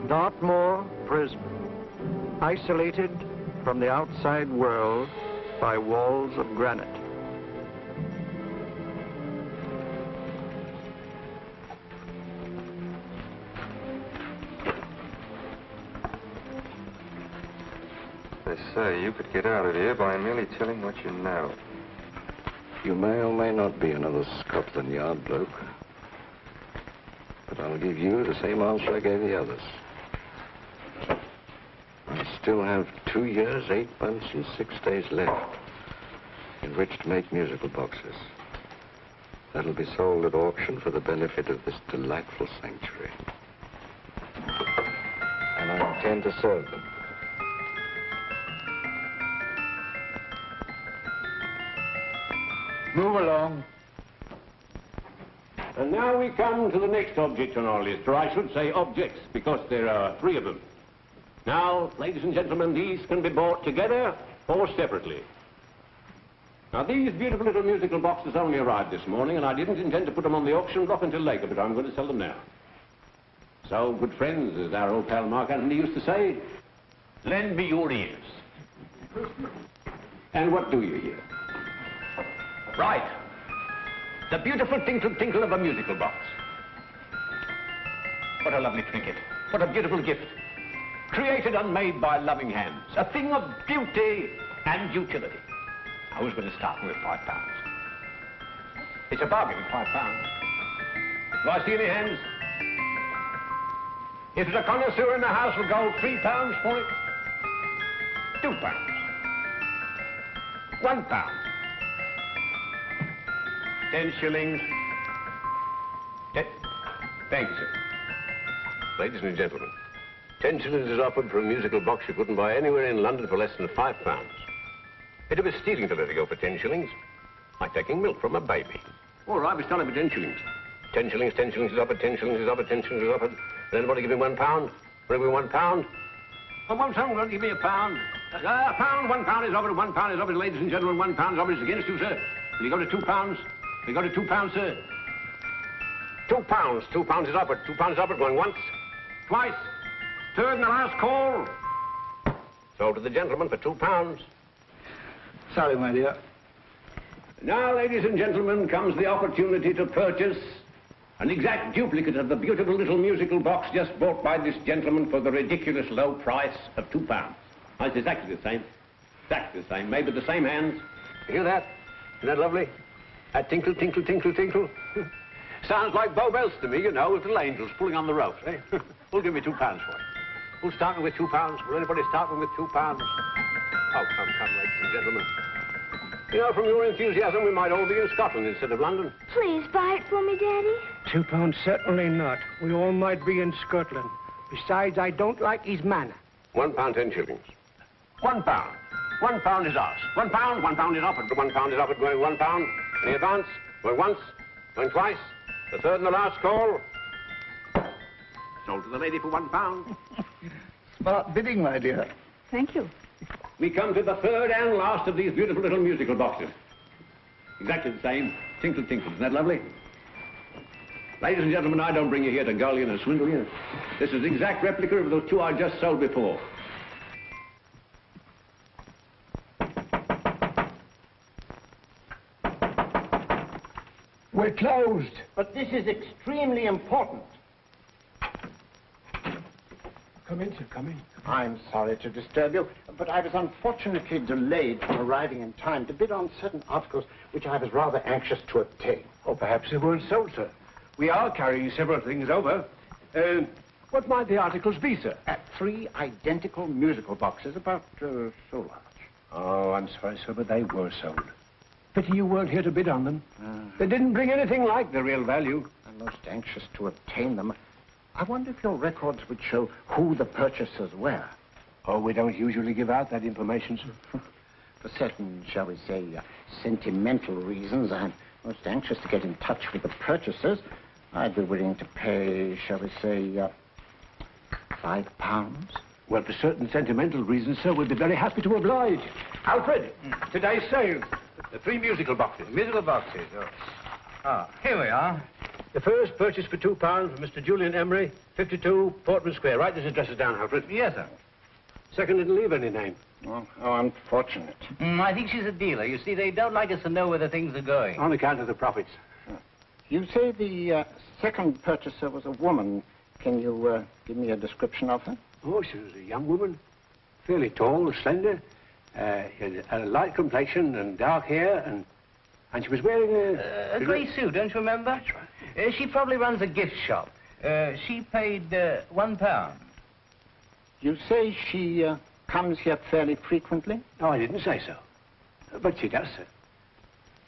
Dartmoor prison, isolated from the outside world by walls of granite. They say you could get out of here by merely telling what you know. You may or may not be another Scotland Yard bloke, but I'll give you the same answer I gave the others. I still have 2 years, 8 months, and 6 days left in which to make musical boxes. That'll be sold at auction for the benefit of this delightful sanctuary. And I intend to serve them. Move along. And now we come to the next object on our list, or I should say objects, because there are 3 of them. Now, ladies and gentlemen, these can be bought together or separately. Now, these beautiful little musical boxes only arrived this morning, and I didn't intend to put them on the auction block until later, but I'm going to sell them now. So, good friends, as our old pal Mark Antony used to say, lend me your ears. And what do you hear? Right. The beautiful tinkle tinkle of a musical box. What a lovely trinket. What a beautiful gift. Created and made by loving hands. A thing of beauty and utility. I was going to start with £5. It's a bargain, £5. Do I see any hands? If there's a connoisseur in the house, will go £3 for it. £2. £1. 10 shillings. Thank you, sir. Ladies and gentlemen, 10 shillings is offered for a musical box you couldn't buy anywhere in London for less than £5. It'd be stealing to let it go for 10 shillings. Like taking milk from a baby. All right, we're selling for 10 shillings. 10 shillings, 10 shillings is offered, 10 shillings is offered, 10 shillings is offered. Will anybody give me £1? Will anybody give me £1? Oh, won't someone give me £1? £1 is offered, £1 is offered, ladies and gentlemen, £1 is offered. It's against you, sir. Will you go to £2? Will you go to £2, sir? £2. £2 is offered. £2 is offered. Going once, twice, third and the last call. Sold to the gentleman for £2. Sorry, my dear. Now, ladies and gentlemen, comes the opportunity to purchase an exact duplicate of the beautiful little musical box just bought by this gentleman for the ridiculous low price of £2. Now, it's exactly the same. Exactly the same. Made with the same hands. You hear that? Isn't that lovely? That tinkle, tinkle, tinkle, tinkle. Sounds like Bow Bells to me, you know, with little angels pulling on the ropes, eh? Who'll give me £2 for it? Who's starting with £2? Will anybody start with £2? Oh, come, ladies and gentlemen. You know, from your enthusiasm, we might all be in Scotland instead of London. Please buy it for me, Daddy. £2, certainly not. We all might be in Scotland. Besides, I don't like his manner. £1, 10 shillings. £1. £1 is ours. £1 is offered. £1 is offered, going £1. Any advance? Going once, going twice, the third and the last call. Sold to the lady for £1. Smart bidding, my dear. Thank you. We come to the third and last of these beautiful little musical boxes. Exactly the same. Tinkle, tinkle. Isn't that lovely? Ladies and gentlemen, I don't bring you here to gull you and swindle you. This is the exact replica of those 2 I just sold before. We're closed. But this is extremely important. Come in, sir, come in. I'm sorry to disturb you, but I was unfortunately delayed from arriving in time to bid on certain articles which I was rather anxious to obtain. Or perhaps they weren't sold, sir. We are carrying several things over. What might the articles be, sir? 3 identical musical boxes, about so large. Oh, I'm sorry, sir, but they were sold. Pity you weren't here to bid on them. They didn't bring anything like the real value. I'm most anxious to obtain them. I wonder if your records would show who the purchasers were. Oh, we don't usually give out that information, sir. For certain, shall we say, sentimental reasons, I'm most anxious to get in touch with the purchasers. I'd be willing to pay, shall we say, £5. Well, for certain sentimental reasons, sir, we'd be very happy to oblige. Alfred, today's sale. The 3 musical boxes. Musical boxes, oh. Ah, here we are. The first purchase for £2 from Mr. Julian Emery, 52 Portman Square. Write these addresses down, Alfred. Yes, sir. Second didn't leave any name. Oh, how unfortunate. I think she's a dealer. You see, they don't like us to know where the things are going. On account of the profits. You say the second purchaser was a woman. Can you give me a description of her? Oh, she was a young woman. Fairly tall, slender. Had a light complexion and dark hair, and she was wearing A grey suit, don't you remember? That's right. She probably runs a gift shop. She paid £1. You say she comes here fairly frequently? No, I didn't say so. But she does, sir.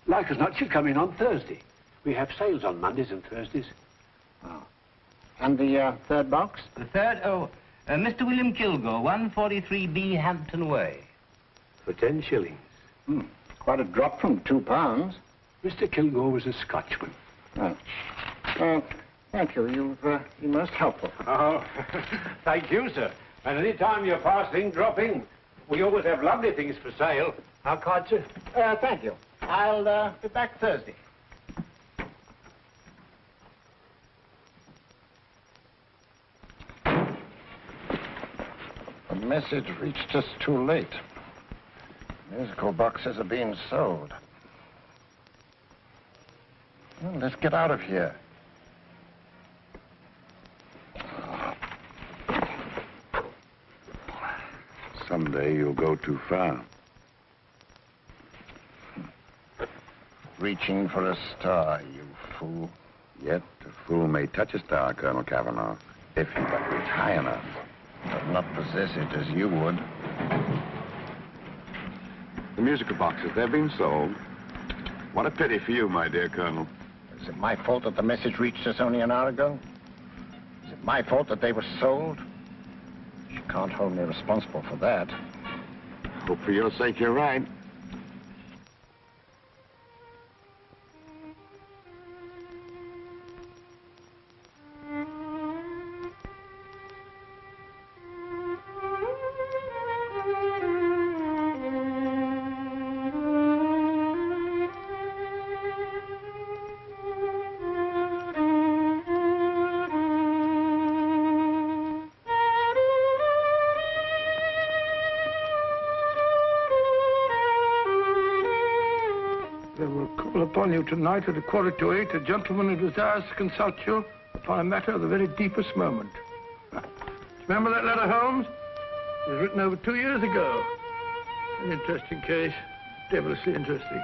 Like as not, she'll come in on Thursday. We have sales on Mondays and Thursdays. Oh. And the third box? The third, Mr. William Kilgore, 143B Hampton Way. For 10 shillings. Quite a drop from £2. Mr. Kilgore was a Scotchman. Oh. Thank you. You've been most helpful. Oh, thank you, sir. And any time you're passing, dropping, we always have lovely things for sale. How card, sir? Thank you. I'll be back Thursday. The message reached us too late. Musical boxes are being sold. Well, let's get out of here. Someday you'll go too far. Reaching for a star, you fool. Yet a fool may touch a star, Colonel Cavanaugh, if he but reach high enough. But not possess it as you would. The musical boxes, they're being sold. What a pity for you, my dear Colonel. Is it my fault that the message reached us only an hour ago? Is it my fault that they were sold? You can't hold me responsible for that. Hope for your sake you're right. Upon you tonight at 7:45, a gentleman who desires to consult you upon a matter of the very deepest moment. Remember that letter, Holmes? It was written over 2 years ago. An interesting case. Devilishly interesting.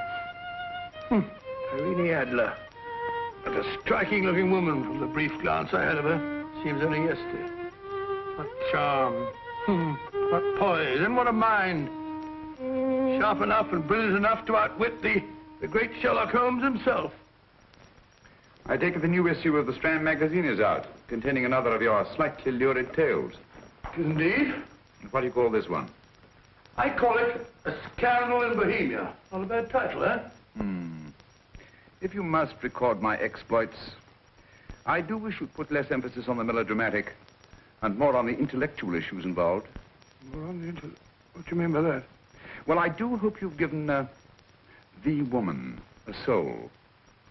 Irene Adler. What a striking-looking woman from the brief glance I had of her. Seems only yesterday. What charm. What poise. And what a mind. Sharp enough and brilliant enough to outwit the great Sherlock Holmes himself. I take it the new issue of the Strand magazine is out, containing another of your slightly lurid tales. Indeed. What do you call this one? I call it A Scandal in Bohemia. Not a bad title, eh? If you must record my exploits, I do wish you'd put less emphasis on the melodramatic and more on the intellectual issues involved. More on the what do you mean by that? Well, I do hope you've given the woman a soul.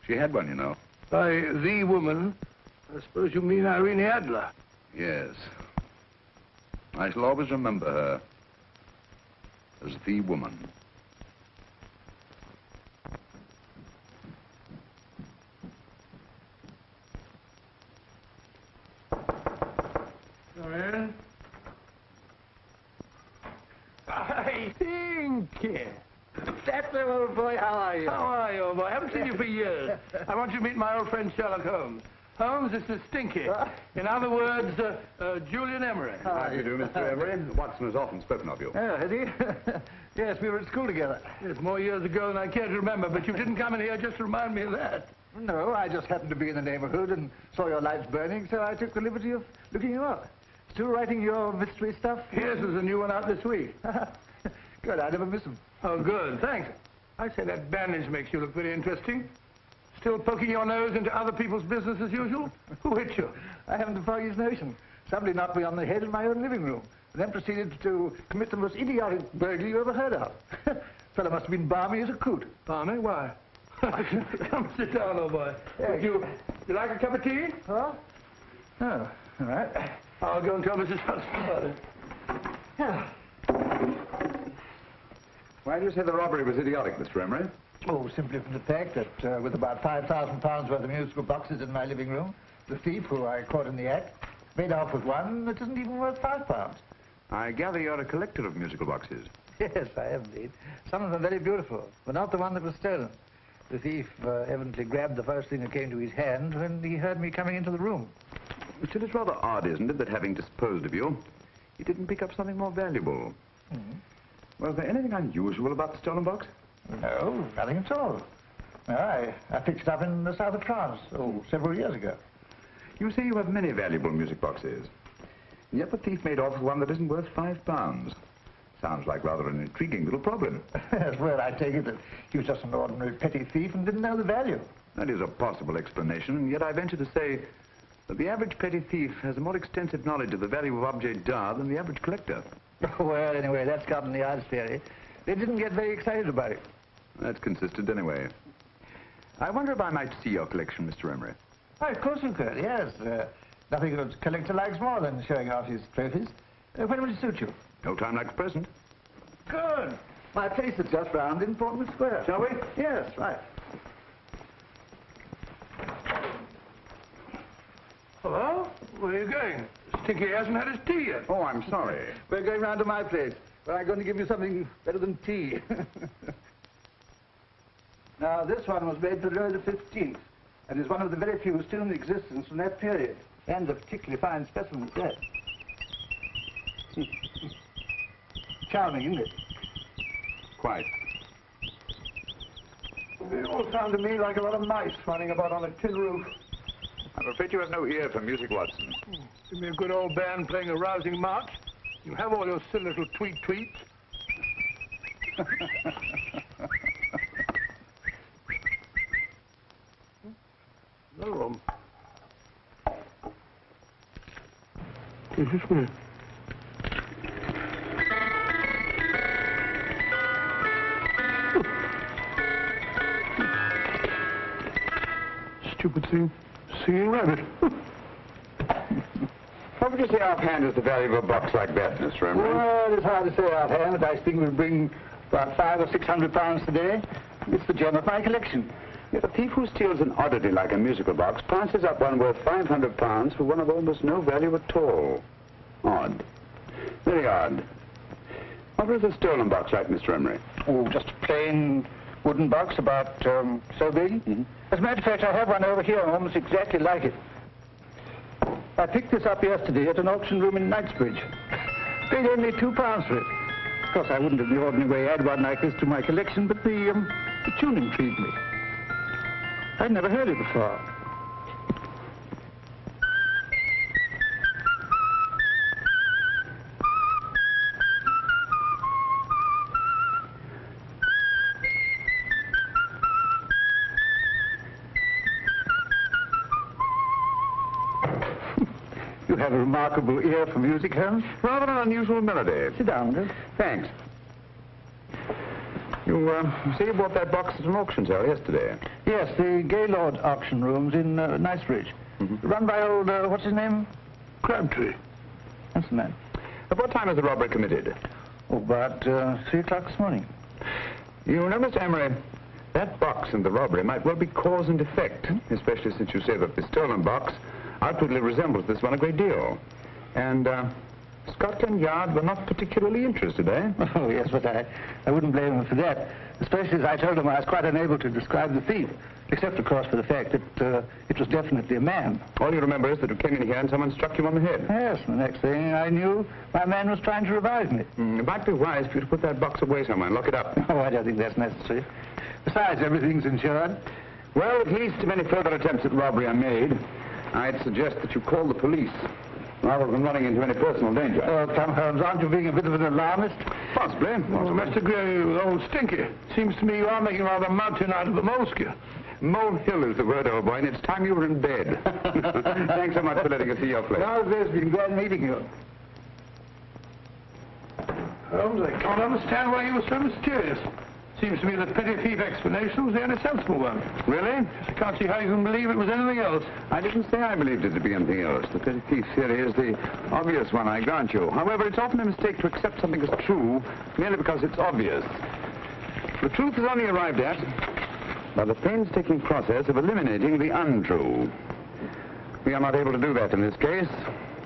She had one, you know. By the woman, I suppose you mean Irene Adler. Yes. I shall always remember her as the woman. Come in. I think. That's the old boy. How are you? How are you, old boy? I haven't seen you for years. I want you to meet my old friend Sherlock Holmes. Holmes is the Stinky. In other words, Julian Emery. How do you do, Mr. Emery? Watson has often spoken of you. Oh, has he? Yes, we were at school together. Yes, more years ago than I care to remember, but you didn't come in here just to remind me of that. No, I just happened to be in the neighborhood and saw your lights burning, so I took the liberty of looking you up. Still writing your mystery stuff? Yes, there's a new one out this week. Good, I never miss them. Oh, good, thanks. I say that bandage makes you look very interesting. Still poking your nose into other people's business as usual? Who hit you? I haven't the foggiest notion. Somebody knocked me on the head in my own living room, and then proceeded to commit the most idiotic burglary you ever heard of. Fellow must have been balmy as a coot. Balmy? Why? Come sit down, old boy. Yes. You like a cup of tea? Huh? Oh, all right. I'll go and tell Mrs. Hudson about it. Yeah. Why do you say the robbery was idiotic, Mr. Emery? Oh, simply from the fact that with about £5,000 worth of musical boxes in my living room, the thief, who I caught in the act, made off with one that isn't even worth £5. I gather you're a collector of musical boxes. Yes, I am indeed. Some of them very beautiful, but not the one that was stolen. The thief evidently grabbed the first thing that came to his hand when he heard me coming into the room. Still, it's rather odd, isn't it, that having disposed of you, he didn't pick up something more valuable. Was there anything unusual about the stolen box? No, nothing at all. No, I picked it up in the south of France, several years ago. You say you have many valuable music boxes, and yet the thief made off with one that isn't worth £5. Sounds like rather an intriguing little problem. Yes, well, I take it that he was just an ordinary petty thief and didn't know the value. That is a possible explanation, and yet I venture to say that the average petty thief has a more extensive knowledge of the value of objets d'art than the average collector. Well, anyway, that's gotten the odds theory. They didn't get very excited about it. That's consistent anyway. I wonder if I might see your collection, Mr. Emery. Oh, of course you could, yes. Nothing a collector likes more than showing off his trophies. When will it suit you? No time like the present. Good. My place is just round in Portman Square. Shall we? Yes, right. Hello? Where are you going? Stinky hasn't had his tea yet. Oh, I'm sorry. We're going round to my place, where I'm going to give you something better than tea. Now, this one was made for Louis XV, and is one of the very few still in existence from that period, and a particularly fine specimen at that. Charming, isn't it? Quite. They all sound to me like a lot of mice running about on a tin roof. I'm afraid you have no ear for music, Watson. Give me a good old band playing a rousing march. You have all your silly little tweets. No room. Is this me? Stupid thing. Singing rabbit. What would you say offhand is the value of a box like that, Mr. Emery? Well, it's hard to say offhand, but I think we'll bring about £500 or £600 today. It's the gem of my collection. Yet a thief who steals an oddity like a musical box passes up one worth £500 for one of almost no value at all. Odd. Very odd. What was the stolen box like, Mr. Emery? Oh, just a plain wooden box about so big. As a matter of fact, I have one over here almost exactly like it. I picked this up yesterday at an auction room in Knightsbridge. They gave me £2 for it. Of course, I wouldn't in the ordinary way add one like this to my collection, but the tune intrigued me. I'd never heard it before. You have a remarkable ear for music, Holmes. Rather an unusual melody. Sit down, Will. Thanks. You say you bought that box at an auction sale yesterday? Yes, the Gaylord auction rooms in Knightsbridge. Run by old, what's his name? Crabtree. That's the man. At what time was the robbery committed? Oh, about 3 o'clock this morning. You know, Mr. Emery, that box and the robbery might well be cause and effect, especially since you say that the stolen box outwardly resembles this one a great deal. And Scotland Yard were not particularly interested, eh? Oh, yes, but I wouldn't blame them for that, especially as I told them I was quite unable to describe the thief, except, of course, for the fact that it was definitely a man. All you remember is that you came in here and someone struck you on the head. Yes, and the next thing I knew, my man was trying to revive me. It might be wise for you to put that box away somewhere and lock it up. Oh, I don't think that's necessary. Besides, everything's insured. Well, at least if any further attempts at robbery are made, I'd suggest that you call the police, rather than running into any personal danger. Oh, come, Holmes, aren't you being a bit of an alarmist? Possibly. Well, Mr. Gray with old Stinky. Seems to me you are making rather a mountain out of a molehill. Molehill is the word, old boy, and it's time you were in bed. Thanks so much for letting us see your place. No, it's been glad meeting you. Holmes, I can't understand why you were so mysterious. Seems to me the petty thief explanation was the only sensible one. Really? I can't see how you can believe it was anything else. I didn't say I believed it to be anything else. The petty thief theory is the obvious one, I grant you. However, it's often a mistake to accept something as true merely because it's obvious. The truth is only arrived at by the painstaking process of eliminating the untrue. We are not able to do that in this case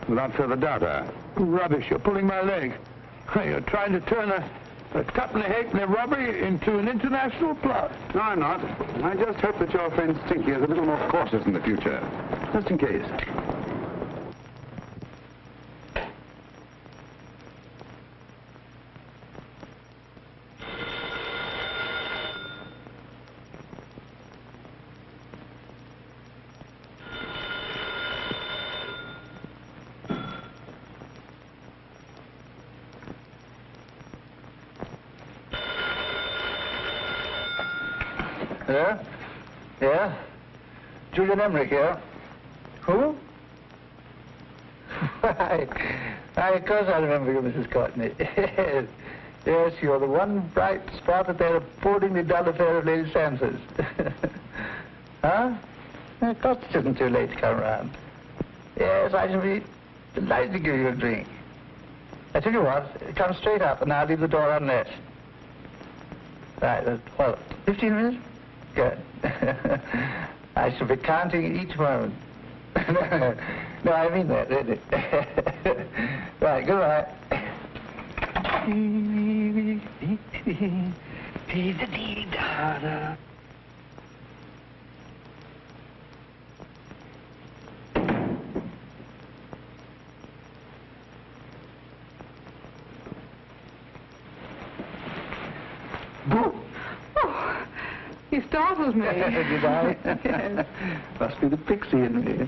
without further data. Rubbish, you're pulling my leg. You're trying to turn a tuppenny halfpenny robbery into an international plot. No, I'm not. I just hope that your friend Stinky is a little more cautious in the future. Just in case. Yeah? Yeah? Julian Emmerich here. Who? Of course I remember you, Mrs. Courtney. Yes. Yes, you're the one bright spot at that appallingly dull affair of Lady Sansa's. Huh? Of course it isn't too late to come around. Yes, I shall be delighted to give you a drink. I tell you what, come straight up and I'll leave the door unlatched. Right, 15 minutes? Good. I shall be counting each moment. No, I mean that, really. Right, goodbye. You startled me. Did I? Yes. Must be the pixie in me.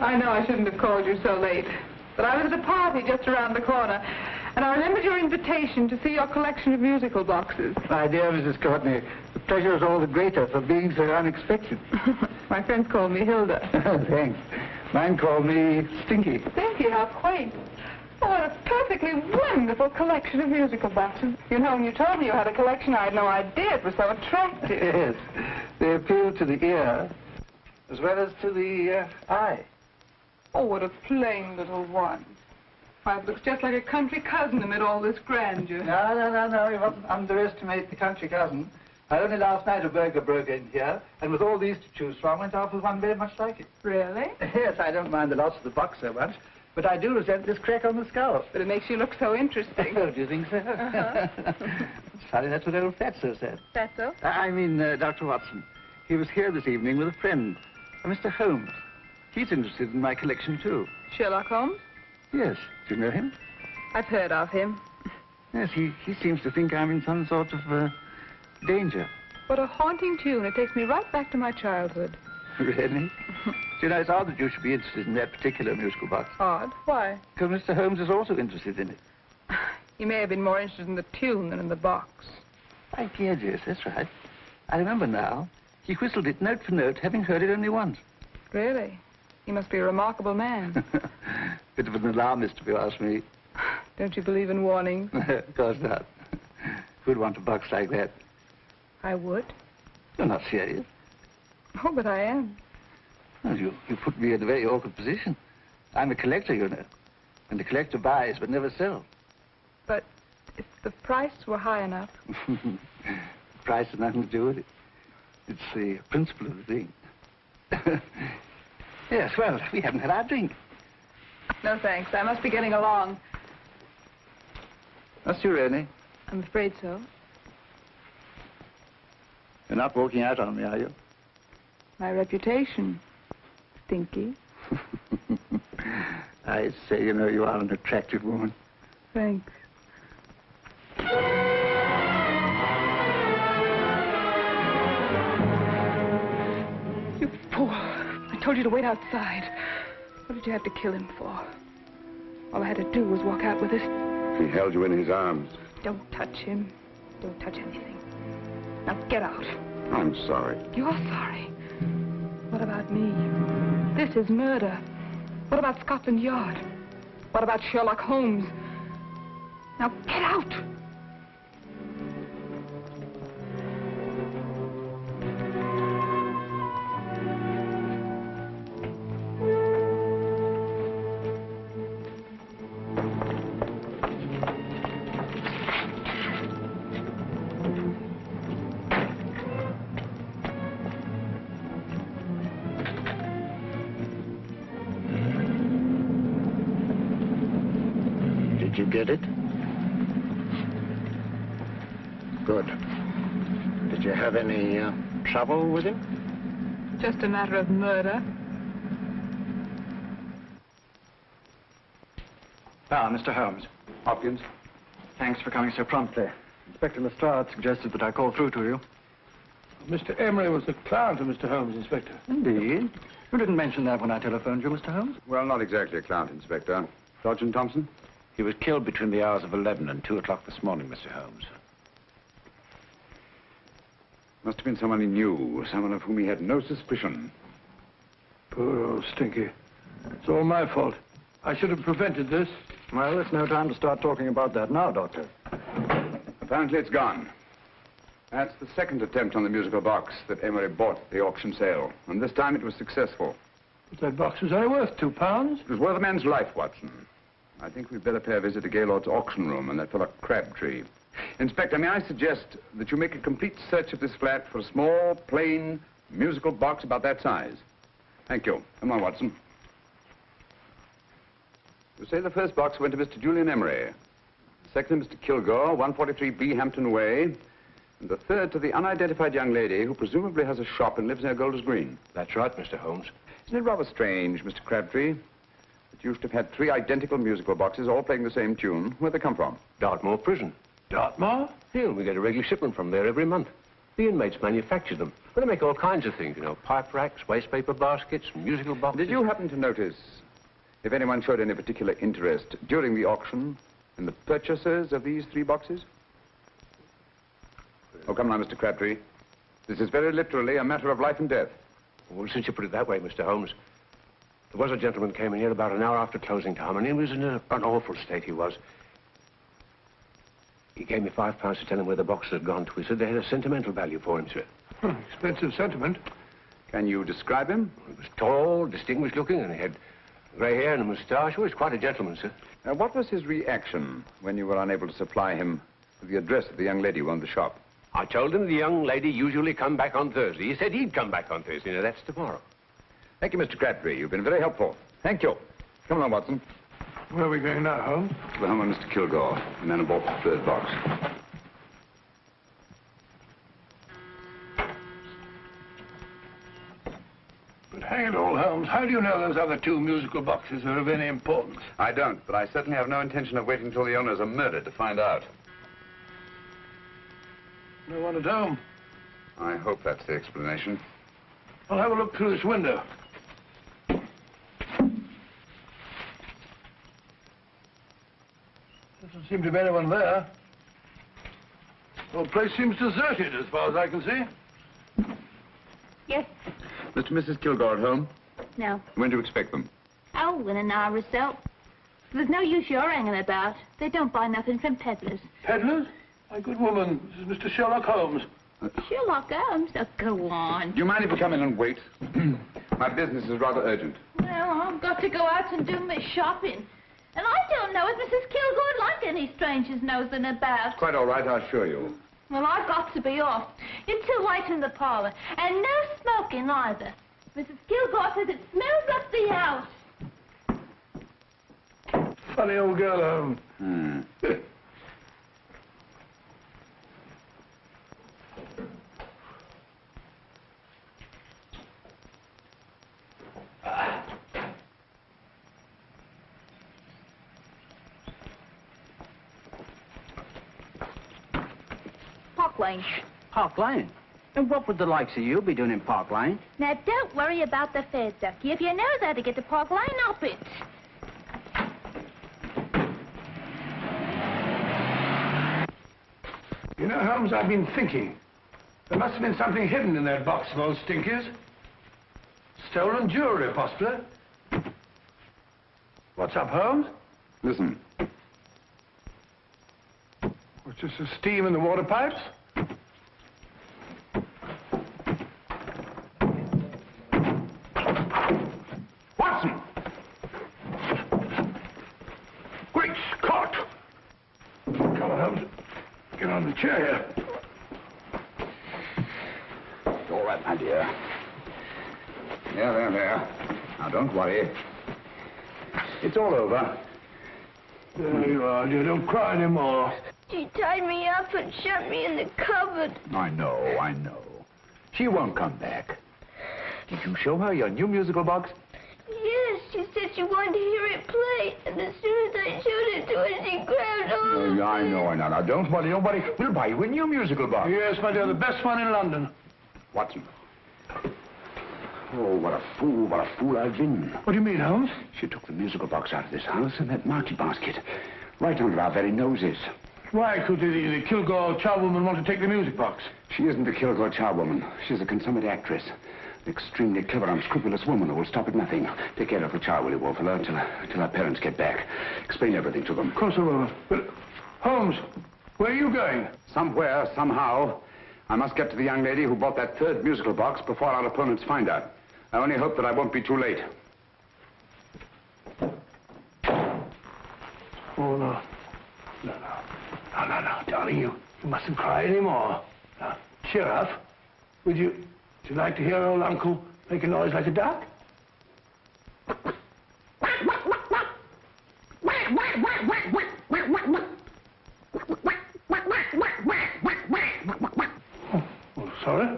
I know I shouldn't have called you so late, but I was at a party just around the corner, and I remembered your invitation to see your collection of musical boxes. My dear Mrs. Courtney, the pleasure is all the greater for being so unexpected. My friends call me Hilda. Thanks. Mine called me Stinky. Stinky, how quaint. Oh, what a perfectly wonderful collection of musical boxes. You know, when you told me you had a collection, I had no idea it was so attractive. Yes. They appeal to the ear as well as to the eye. Oh, what a plain little one. Why, it looks just like a country cousin amid all this grandeur. No. You mustn't underestimate the country cousin. Only last night a burglar broke in here, and with all these to choose from, went off with one very much like it. Really? Yes, I don't mind the loss of the box so much, but I do resent this crack on the skull. But it makes you look so interesting. Oh, do you think so? Uh-huh. It's funny, that's what old Fatso said. Fatso? I mean, Dr. Watson. He was here this evening with a friend, Mr. Holmes. He's interested in my collection, too. Sherlock Holmes? Yes. Do you know him? I've heard of him. Yes, he seems to think I'm in some sort of danger. What a haunting tune. It takes me right back to my childhood. Really? You know, it's odd that you should be interested in that particular musical box. Odd? Why? Because Mr. Holmes is also interested in it. He may have been more interested in the tune than in the box. My dear, yes, that's right. I remember now. He whistled it note for note, having heard it only once. Really? He must be a remarkable man. Bit of an alarmist, if you ask me. Don't you believe in warnings? Of course not. Who'd want a box like that? I would. You're not serious. Oh, but I am. Well, you put me in a very awkward position. I'm a collector, you know. And the collector buys but never sells. But if the price were high enough... The price has nothing to do with it. It's the principle of the thing. Yes, well, we haven't had our drink. No, thanks. I must be getting along. Must you really? I'm afraid so. You're not walking out on me, are you? My reputation. Stinky. I say, you know, you are an attractive woman. Thanks. You fool. I told you to wait outside. What did you have to kill him for? All I had to do was walk out with it. He held you in his arms. Don't touch him. Don't touch anything. Now get out. I'm sorry. You're sorry. What about me? This is murder. What about Scotland Yard? What about Sherlock Holmes? Now get out! Did you get it? Good. Did you have any trouble with him? Just a matter of murder. Ah, Mr. Holmes. Hopkins. Thanks for coming so promptly. Inspector Lestrade suggested that I call through to you. Mr. Emery was the client of Mr. Holmes, Inspector. Indeed. You didn't mention that when I telephoned you, Mr. Holmes. Well, not exactly a client, Inspector. Sergeant Thompson? He was killed between the hours of 11 and 2 o'clock this morning, Mr. Holmes. Must have been someone he knew, someone of whom he had no suspicion. Poor old Stinky. It's all my fault. I should have prevented this. Well, it's no time to start talking about that now, Doctor. Apparently it's gone. That's the second attempt on the musical box that Emery bought at the auction sale. And this time it was successful. But that box was only worth £2. It was worth a man's life, Watson. I think we'd better pay a visit to Gaylord's auction room and that fellow Crabtree. Inspector, may I suggest that you make a complete search of this flat for a small, plain, musical box about that size? Thank you. Come on, Watson. You say the first box went to Mr. Julian Emery. The second to Mr. Kilgore, 143B Hampton Way. And the third to the unidentified young lady who presumably has a shop and lives near Golders Green. That's right, Mr. Holmes. Isn't it rather strange, Mr. Crabtree, that you should have had 3 identical musical boxes all playing the same tune? Where'd they come from? Dartmoor Prison. Dartmoor? Yeah, we get a regular shipment from there every month. The inmates manufacture them. Well, they make all kinds of things, you know, pipe racks, waste paper baskets, musical boxes. Did you happen to notice if anyone showed any particular interest during the auction in the purchasers of these 3 boxes? Oh, come now, Mr. Crabtree. This is very literally a matter of life and death. Well, since you put it that way, Mr. Holmes, there was a gentleman came in here about an hour after closing time, and he was in an awful state, he was. He gave me £5 to tell him where the boxes had gone to. He said they had a sentimental value for him, sir. Expensive sentiment. Can you describe him? He was tall, distinguished looking, and he had grey hair and a moustache. He was quite a gentleman, sir. What was his reaction when you were unable to supply him with the address of the young lady who owned the shop? I told him the young lady usually come back on Thursday. He said he'd come back on Thursday. Now, that's tomorrow. Thank you, Mr. Crabtree. You've been very helpful. Thank you. Come along, Watson. Where are we going now, Holmes? To the home of Mr. Kilgore, the man who bought the third box. But hang it all, Holmes, how do you know those other 2 musical boxes are of any importance? I don't, but I certainly have no intention of waiting until the owners are murdered to find out. No one at home. I hope that's the explanation. I'll have a look through this window. Doesn't seem to be anyone there. The whole place seems deserted as far as I can see. Yes. Mr. and Mrs. Kilgore at home? No. When do you expect them? Oh, in an hour or so. There's no use your hanging about. They don't buy nothing from peddlers. Peddlers? My good woman, this is Mr. Sherlock Holmes. Sherlock Holmes? Oh, go on. Do you mind if we come in and wait? My business is rather urgent. Well, I've got to go out and do my shopping. And I don't know if Mrs. Kilgore'd like any strangers nosing about. Quite all right, I assure you. Well, I've got to be off. It's too light in the parlor. And no smoking either. Mrs. Kilgore says it smells up the house. Funny old girl, Holmes. Park Lane. Park Lane? And what would the likes of you be doing in Park Lane? Now, don't worry about the fares, Ducky. If you know how to get to Park Lane, up it. You know, Holmes, I've been thinking. There must have been something hidden in that box of old Stinky's. Stolen jewelry, possibly. What's up, Holmes? Listen. What's this, the steam in the water pipes? Watson! Great Scott! Come on, Holmes. Get on the chair here. It's all right, my dear. There. Now, don't worry. It's all over. There you are, dear. Don't cry anymore. She tied me up and shut me in the cupboard. I know. She won't come back. Did you show her your new musical box? Yes, she said she wanted to hear it play, and as soon as I showed it to her, she grabbed hold. I know. Now, don't worry. We'll buy you a new musical box. Yes, my dear, the best one in London. Watson. Oh, what a fool I've been. What do you mean, Holmes? She took the musical box out of this house and that market basket, right under our very noses. Why could the Kilgore charwoman want to take the music box? She isn't the Kilgore charwoman. She's a consummate actress. An extremely clever, unscrupulous woman who will stop at nothing. Take care of her child, will you, Wolfella, till her parents get back. Explain everything to them. Of course I will. But, Holmes, where are you going? Somewhere, somehow. I must get to the young lady who bought that third musical box before our opponents find out. I only hope that I won't be too late. Oh, no. No, darling, you mustn't cry anymore. Now, cheer up. Would you like to hear old Uncle make a noise like a duck? Oh, sorry.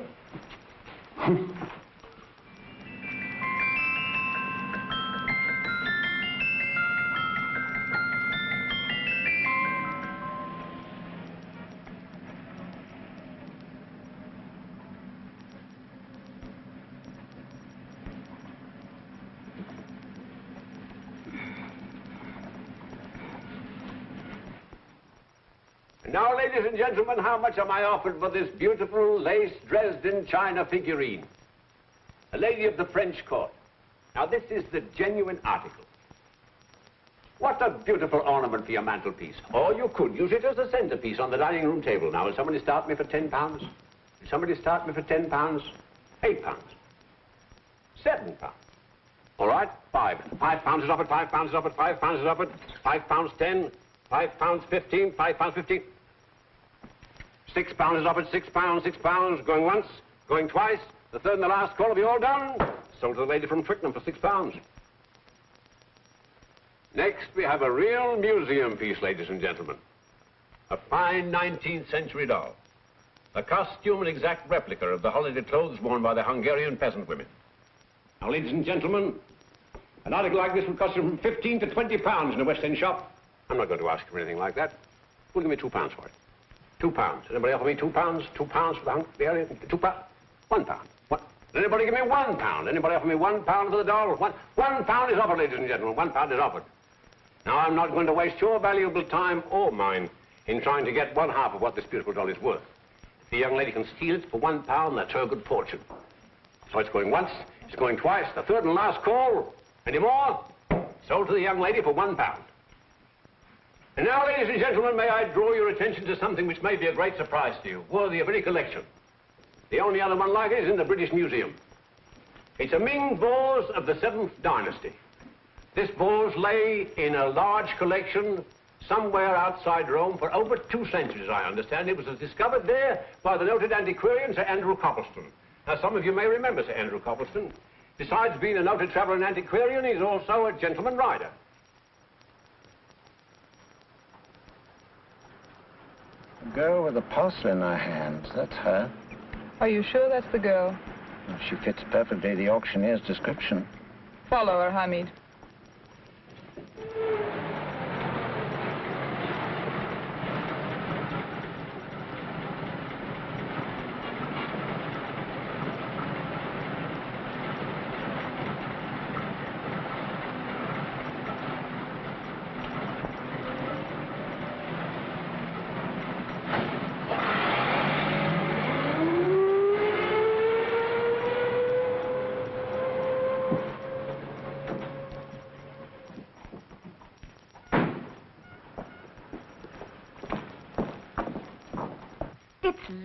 Now, ladies and gentlemen, how much am I offered for this beautiful lace Dresden china figurine? A lady of the French court. Now, this is the genuine article. What a beautiful ornament for your mantelpiece. Or you could use it as a centerpiece on the dining room table. Now, will somebody start me for £10? Will somebody start me for £10? £8? £7? All right, £5 is offered, £5 is offered, £5 is offered, £5.10, £5.15, £5.15. £6 is offered, £6, going once, going twice. The third and the last call will be all done. Sold to the lady from Twickenham for £6. Next, we have a real museum piece, ladies and gentlemen. A fine 19th century doll. A costume and exact replica of the holiday clothes worn by the Hungarian peasant women. Now, ladies and gentlemen, an article like this would cost you from £15 to £20 in a West End shop. I'm not going to ask you for anything like that. Who'll give me £2 for it? £2. Anybody offer me £2? £2 for the Hungarian? £2? £1. What? Anybody give me £1? Anybody offer me £1 for the doll? £1 is offered, ladies and gentlemen. £1 is offered. Now, I'm not going to waste your valuable time or mine in trying to get one half of what this beautiful doll is worth. If the young lady can steal it for £1, that's her good fortune. So it's going once, it's going twice, the third and last call. Any more? Sold to the young lady for £1. And now, ladies and gentlemen, may I draw your attention to something which may be a great surprise to you, worthy of any collection. The only other one like it is in the British Museum. It's a Ming vase of the 7th dynasty. This vase lay in a large collection somewhere outside Rome for over 2 centuries, I understand. It was discovered there by the noted antiquarian, Sir Andrew Coppleston. Now, some of you may remember Sir Andrew Coppleston. Besides being a noted traveler and antiquarian, he's also a gentleman rider. The girl with the parcel in her hands, that's her. Are you sure that's the girl? Well, she fits perfectly the auctioneer's description. Follow her, Hamid.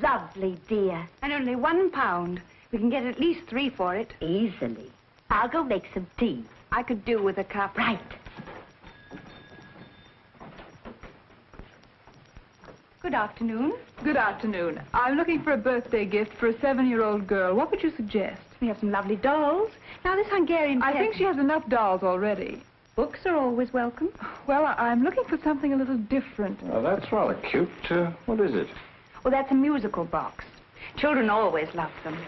Lovely, dear. And only £1. We can get at least 3 for it. Easily. I'll go make some tea. I could do with a cup. Right. Good afternoon. Good afternoon. I'm looking for a birthday gift for a 7-year-old girl. What would you suggest? We have some lovely dolls. Now, this Hungarian I think she has enough dolls already. Books are always welcome. Well, I'm looking for something a little different. Oh, that's rather cute. What is it? Well, that's a musical box. Children always love them.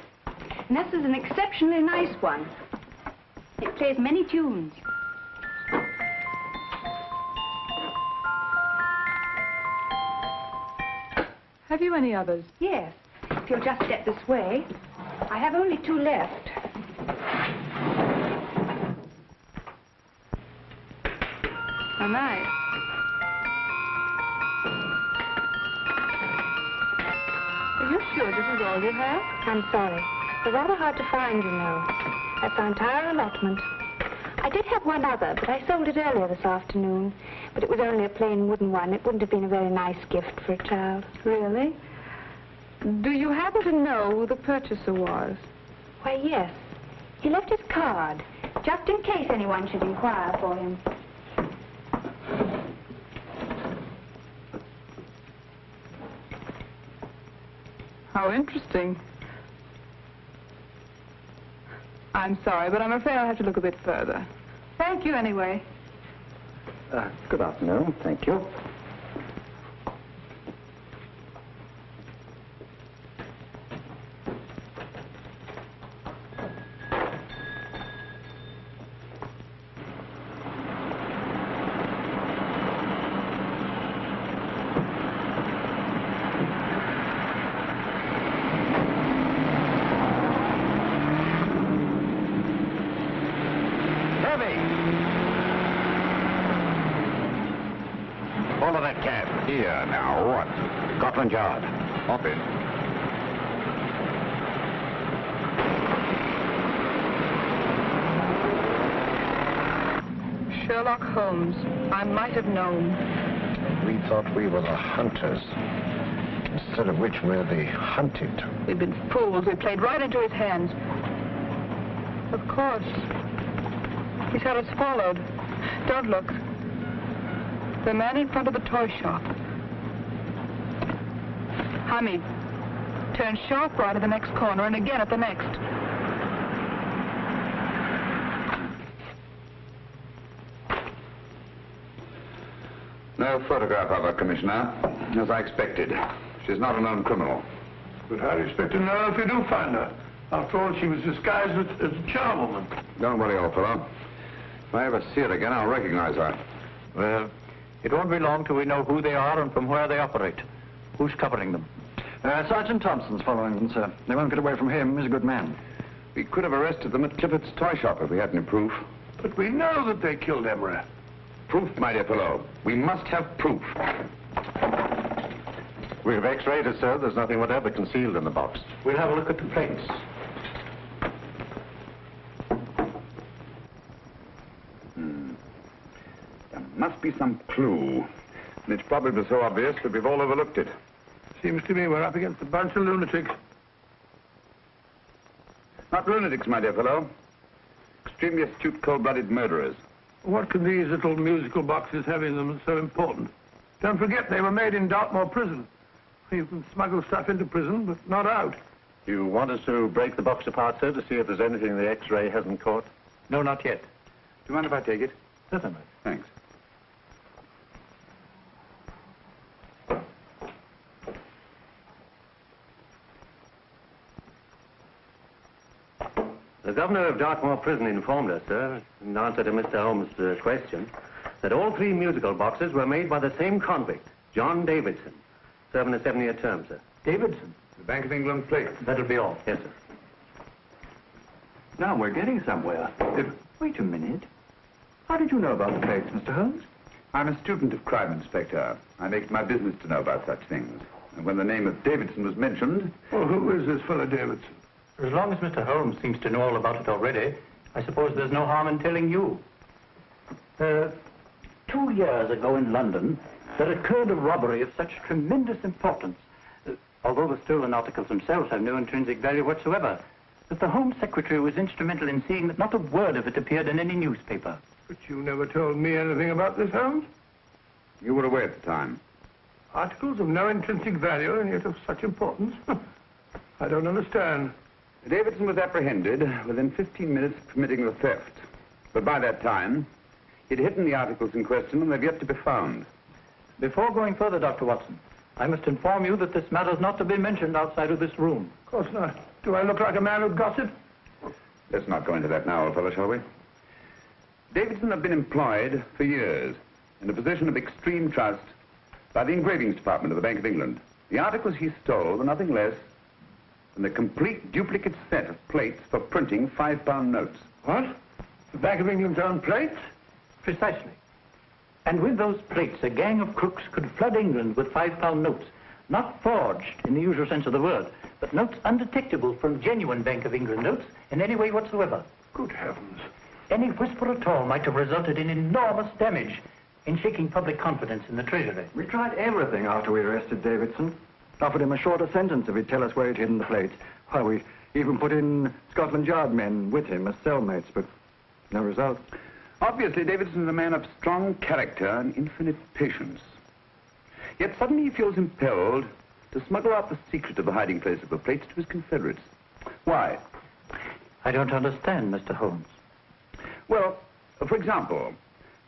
And this is an exceptionally nice one. It plays many tunes. Have you any others? Yes. If you'll just step this way. I have only 2 left. How nice. Are you sure this is all you have? I'm sorry. They're rather hard to find, you know. That's our entire allotment. I did have one other, but I sold it earlier this afternoon. But it was only a plain wooden one. It wouldn't have been a very nice gift for a child. Really? Do you happen to know who the purchaser was? Why, yes. He left his card, just in case anyone should inquire for him. How interesting. I'm sorry, but I'm afraid I'll have to look a bit further. Thank you anyway. Good afternoon. Thank you. All of that cab. Here, now, what? Scotland Yard. Hop in. Sherlock Holmes. I might have known. We thought we were the hunters, instead of which we're the hunted. We've been fools. We played right into his hands. Of course. He's had us followed. Don't look. The man in front of the toy shop. Hamid. Turn sharp right at the next corner and again at the next. No photograph of her, Commissioner, as I expected. She's not a known criminal. But how do you expect to know if you do find her? After all, she was disguised as a charwoman. Don't worry, old fellow. If I ever see her again, I'll recognize her. Well, it won't be long till we know who they are and from where they operate. Who's covering them? Sergeant Thompson's following them, sir. They won't get away from him. He's a good man. We could have arrested them at Clifford's toy shop if we had any proof. But we know that they killed Emery. Proof, my dear fellow. We must have proof. We've x-rayed it, sir. There's nothing whatever concealed in the box. We'll have a look at the plates. There must be some clue. And it's probably so obvious that we've all overlooked it. Seems to me we're up against a bunch of lunatics. Not lunatics, my dear fellow. Extremely astute, cold-blooded murderers. What can these little musical boxes have in them that's so important? Don't forget, they were made in Dartmoor prison. You can smuggle stuff into prison, but not out. You want us to break the box apart, sir, to see if there's anything the x-ray hasn't caught? No, not yet. Do you mind if I take it? Certainly. Thanks. The governor of Dartmoor Prison informed us, sir, in answer to Mr. Holmes' question, that all 3 musical boxes were made by the same convict, John Davidson, serving a 7-year term, sir. Davidson? The Bank of England plate. That'll be all. Yes, sir. Now we're getting somewhere. Wait a minute. How did you know about the plates, Mr. Holmes? I'm a student of crime, Inspector. I make it my business to know about such things. And when the name of Davidson was mentioned... Well, who is this fellow Davidson? As long as Mr. Holmes seems to know all about it already, I suppose there's no harm in telling you. 2 years ago in London, there occurred a robbery of such tremendous importance, although the stolen articles themselves have no intrinsic value whatsoever, that the Home Secretary was instrumental in seeing that not a word of it appeared in any newspaper. But you never told me anything about this, Holmes. You were away at the time. Articles of no intrinsic value and yet of such importance? I don't understand. Davidson was apprehended within 15 minutes of committing the theft. But by that time, He'd hidden the articles in question, and they've yet to be found. Before going further, Dr. Watson, I must inform you that this matter is not to be mentioned outside of this room. Of course not. Do I look like a man who'd gossip? Let's not go into that now, old fellow, shall we? Davidson had been employed for years in a position of extreme trust by the engravings department of the Bank of England. The articles he stole were nothing less than the complete duplicate set of plates for printing £5 notes. What? The Bank of England's own plates? Precisely. And with those plates, a gang of crooks could flood England with £5 notes, not forged in the usual sense of the word, but notes undetectable from genuine Bank of England notes in any way whatsoever. Good heavens. Any whisper at all might have resulted in enormous damage in shaking public confidence in the Treasury. We tried everything after we arrested Davidson. Offered him a shorter sentence if he'd tell us where he'd hidden the plates. Why, we even put in Scotland Yard men with him as cellmates, but no result. Obviously, Davidson is a man of strong character and infinite patience. Yet suddenly he feels impelled to smuggle out the secret of the hiding place of the plates to his confederates. Why? I don't understand, Mr. Holmes. Well, for example,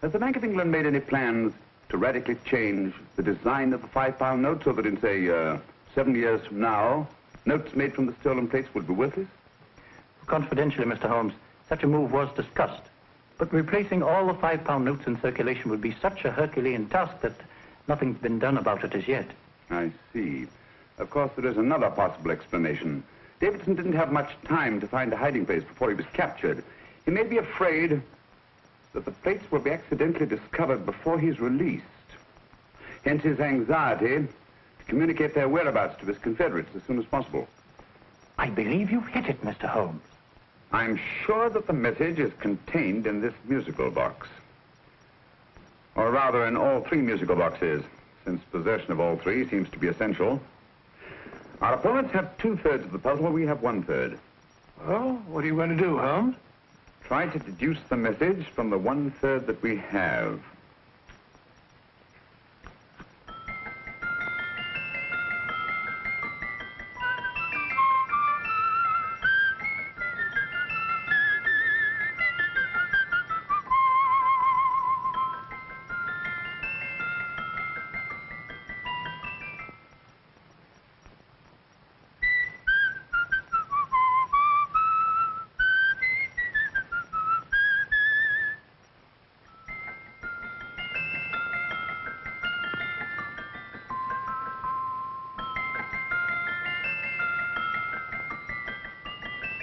has the Bank of England made any plans to radically change the design of the £5 note so that in, say, 7 years from now, notes made from the stolen plates would be worthless? Confidentially, Mr. Holmes, such a move was discussed. But replacing all the £5 notes in circulation would be such a Herculean task that nothing's been done about it as yet. I see. Of course, there is another possible explanation. Davidson didn't have much time to find a hiding place before he was captured. He may be afraid that the plates will be accidentally discovered before he's released. Hence his anxiety to communicate their whereabouts to his confederates as soon as possible. I believe you've hit it, Mr. Holmes. I'm sure that the message is contained in this musical box. Or rather, in all 3 musical boxes, since possession of all 3 seems to be essential. Our opponents have 2/3 of the puzzle, we have 1/3. Well, what are you going to do, Holmes? Try to deduce the message from the 1/3 that we have.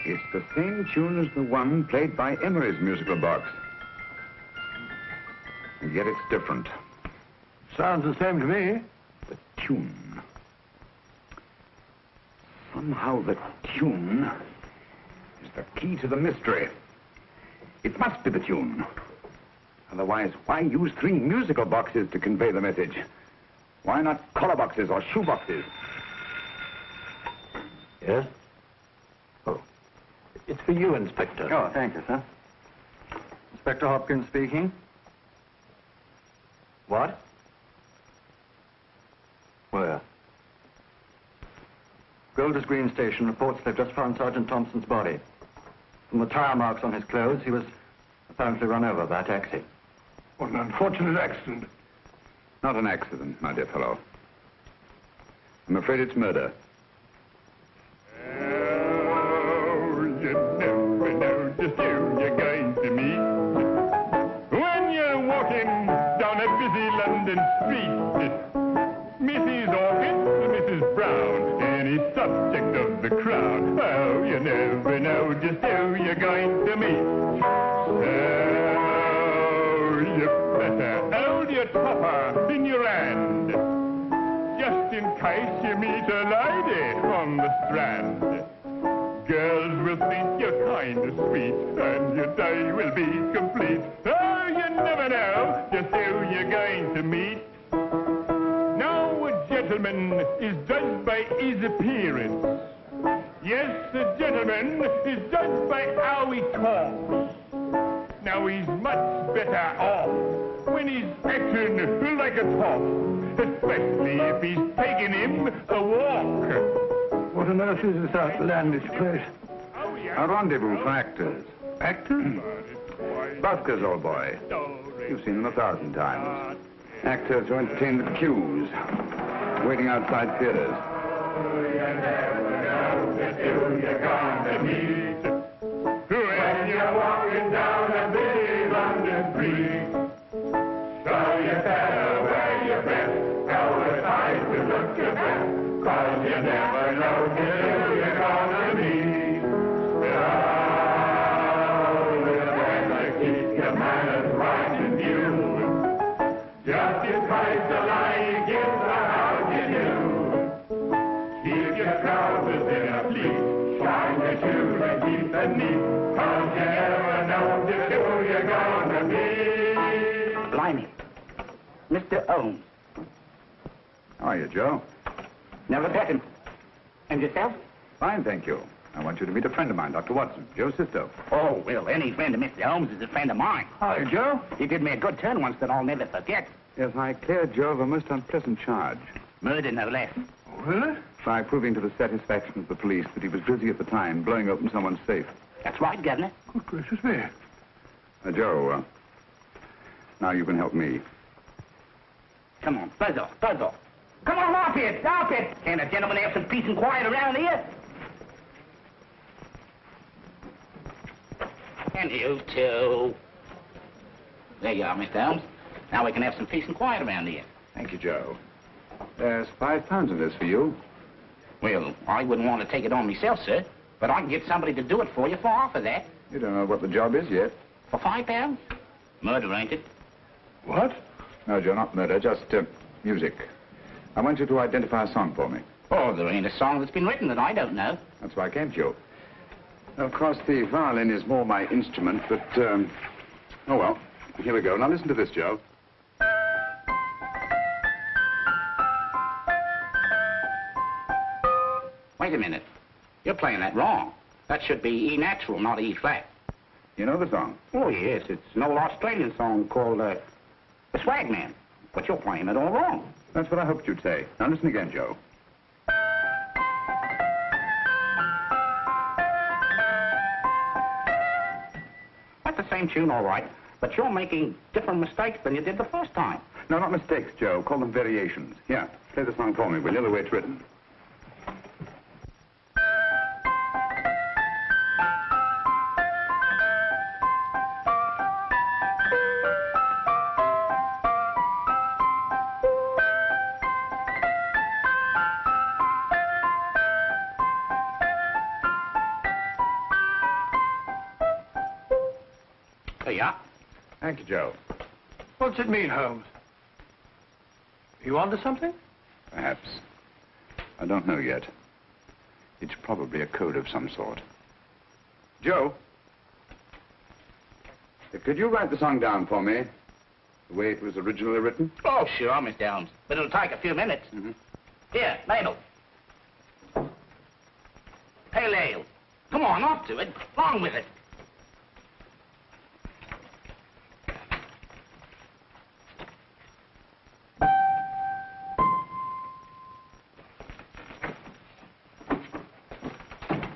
It's the same tune as the one played by Emery's musical box. And yet it's different. Sounds the same to me. The tune. Somehow the tune is the key to the mystery. It must be the tune. Otherwise, why use 3 musical boxes to convey the message? Why not collar boxes or shoe boxes? Yes? Oh. It's for you, Inspector. Oh, thank you, sir. Inspector Hopkins speaking. What? Where? Golders Green Station reports they've just found Sergeant Thompson's body. From the tire marks on his clothes, he was apparently run over by a taxi. What an unfortunate accident. Not an accident, my dear fellow. I'm afraid it's murder. You never know just who you're going to meet when you're walking down a busy London street. Mrs. Orchid, Mrs. Brown, any subject of the crowd. Oh, you never know just who you're going to meet. So you better hold your topper in your hand, just in case you meet a lady on the Strand. Girls will think you're kind of sweet, and your day will be complete. Oh, you never know just who you're going to meet. Now, a gentleman is judged by his appearance. Yes, a gentleman is judged by how he talks. Now, he's much better off when he's acting like a top, especially if he's taking him a walk. What on earth is this outlandish place? A rendezvous for actors. Actors? Buskers, old boy. You've seen them 1,000 times. Actors who entertain the queues, waiting outside theaters. You never know just who you're gonna meet when you're walking down a busy London street. So you better wear your best, try to look your best, 'cause you never know just who you're gonna meet. So you better keep your manners right in view. Just in case the lie you give the how you do. Keep your trousers in a pleat, shine your shoes and keep them neat, 'cause you never know just who you're gonna be. Blimey. Mr. Holmes. How are you, Joe? Never met him. And yourself? Fine, thank you. I want you to meet a friend of mine, Dr. Watson, Joe's sister. Oh, well, any friend of Mr. Holmes is a friend of mine. Hi, Joe. He did me a good turn once that I'll never forget. Yes, I cleared Joe of a most unpleasant charge. Murder, no less. Really? By proving to the satisfaction of the police that he was busy at the time blowing open someone's safe. That's right, Governor. Good gracious me. Joe, now you can help me. Come on, buzz off, buzz off. Come on, off it, off it. Can't a gentleman have some peace and quiet around here? And you too. There you are, Mr. Holmes. Now we can have some peace and quiet around here. Thank you, Joe. There's £5 in this for you. Well, I wouldn't want to take it on myself, sir. But I can get somebody to do it for you for half of that. You don't know what the job is yet. For £5? Murder, ain't it? What? No, Joe, not murder, just music. I want you to identify a song for me. Oh, there ain't a song that's been written that I don't know. That's why I came to you. Of course, the violin is more my instrument, but, oh, well, here we go. Now listen to this, Joe. Wait a minute. You're playing that wrong. That should be E natural, not E flat. You know the song? Oh, yes. It's an old Australian song called, The Swag Man. But you're playing it all wrong. That's what I hoped you'd say. Now listen again, Joe. That's the same tune, all right. But you're making different mistakes than you did the first time. No, not mistakes, Joe. Call them variations. Here, play the song for me, will you, the way it's written. There you are. Thank you, Joe. What's it mean, Holmes? You onto something? Perhaps. I don't know yet. It's probably a code of some sort. Joe? Could you write the song down for me? The way it was originally written? Oh, sure, Mr. Holmes. But it'll take a few minutes. Mm-hmm. Here, Mabel. Pale ale. Come on, off to it. Along with it.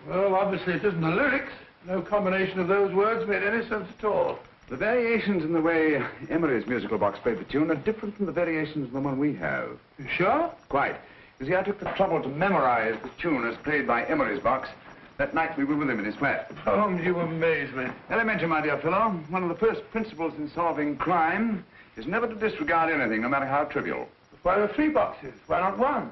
Well, obviously it isn't the lyrics. No combination of those words made any sense at all. The variations in the way Emery's musical box played the tune are different from the variations in the one we have. You sure? Quite. You see, I took the trouble to memorize the tune as played by Emery's box that night we were with him in his flat. Holmes, you amaze me. Elementary, my dear fellow. One of the first principles in solving crime is never to disregard anything, no matter how trivial. Why are there 3 boxes? Why not 1?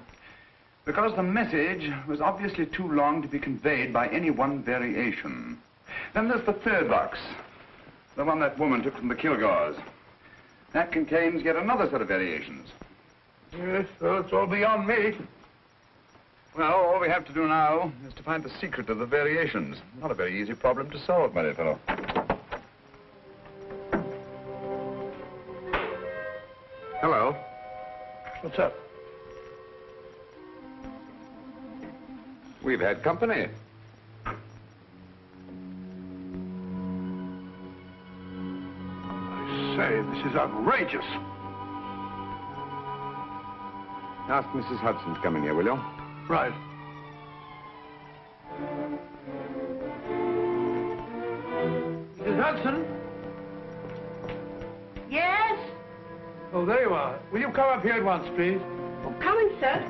Because the message was obviously too long to be conveyed by any one variation. Then there's the 3rd box, the one that woman took from the Kilgores. That contains yet another set of variations. Yes, well, it's all beyond me. Well, all we have to do now is to find the secret of the variations. Not a very easy problem to solve, my dear fellow. Hello. What's up? We've had company. I say, this is outrageous. Ask Mrs. Hudson to come in here, will you? Right. Mrs. Hudson? Yes? Oh, there you are. Will you come up here at once, please? Oh, coming, sir.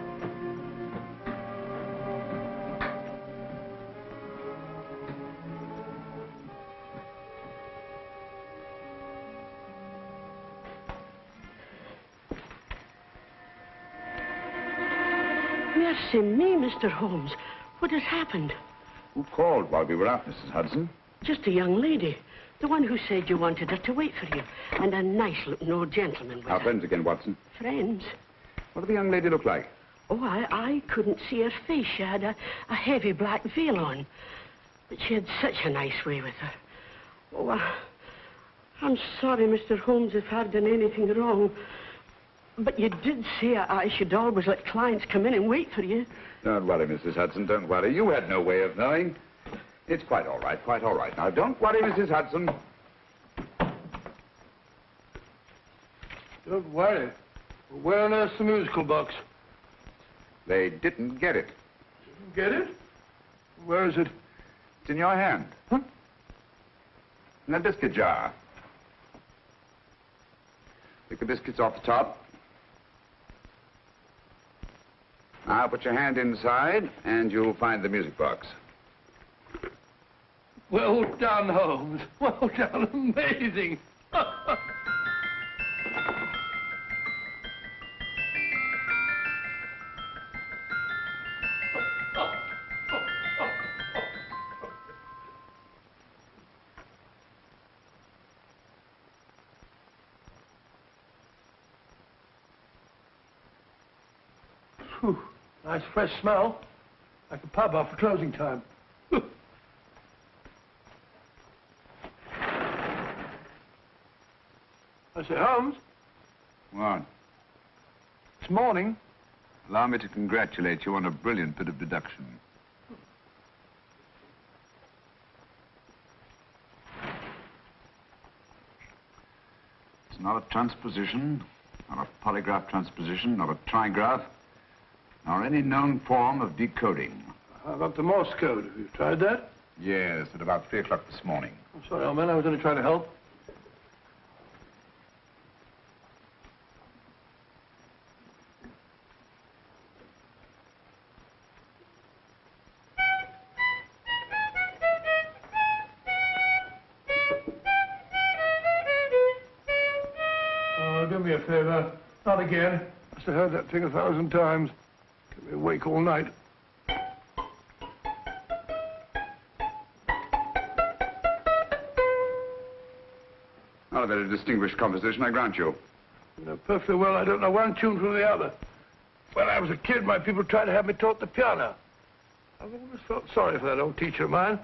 Mercy me, Mr. Holmes. What has happened? Who called while we were out, Mrs. Hudson? Just a young lady. The one who said you wanted her to wait for you. And a nice-looking old gentleman with Our her. friends again, Watson. Friends? What did the young lady look like? Oh, I couldn't see her face. She had a heavy black veil on. But she had such a nice way with her. Oh, I'm sorry, Mr. Holmes, if I've done anything wrong. But you did say I should always let clients come in and wait for you. Don't worry, Mrs. Hudson, don't worry. You had no way of knowing. It's quite all right, quite all right. Now, don't worry, Mrs. Hudson. Don't worry. Where on earth's the musical box? They didn't get it. Didn't get it? Where is it? It's in your hand. Huh? In that biscuit jar. Pick the biscuits off the top. Now put your hand inside, and you'll find the music box. Well done, Holmes. Well done. Amazing. Whew. Nice fresh smell. Like a pub after closing time. I say, Holmes. What? This morning. Allow me to congratulate you on a brilliant bit of deduction. It's not a transposition, not a polygraph transposition, not a trigraph, nor any known form of decoding. How about the Morse code? Have you tried that? Yes, at about 3 o'clock this morning. I'm sorry, old man. I was only trying to help. Oh, do me a favor. Not again. Must have heard that thing 1,000 times. Kept me awake all night. Not a very distinguished composition, I grant you. You know perfectly well I don't know one tune from the other. When I was a kid, my people tried to have me taught the piano. I've always felt sorry for that old teacher of mine.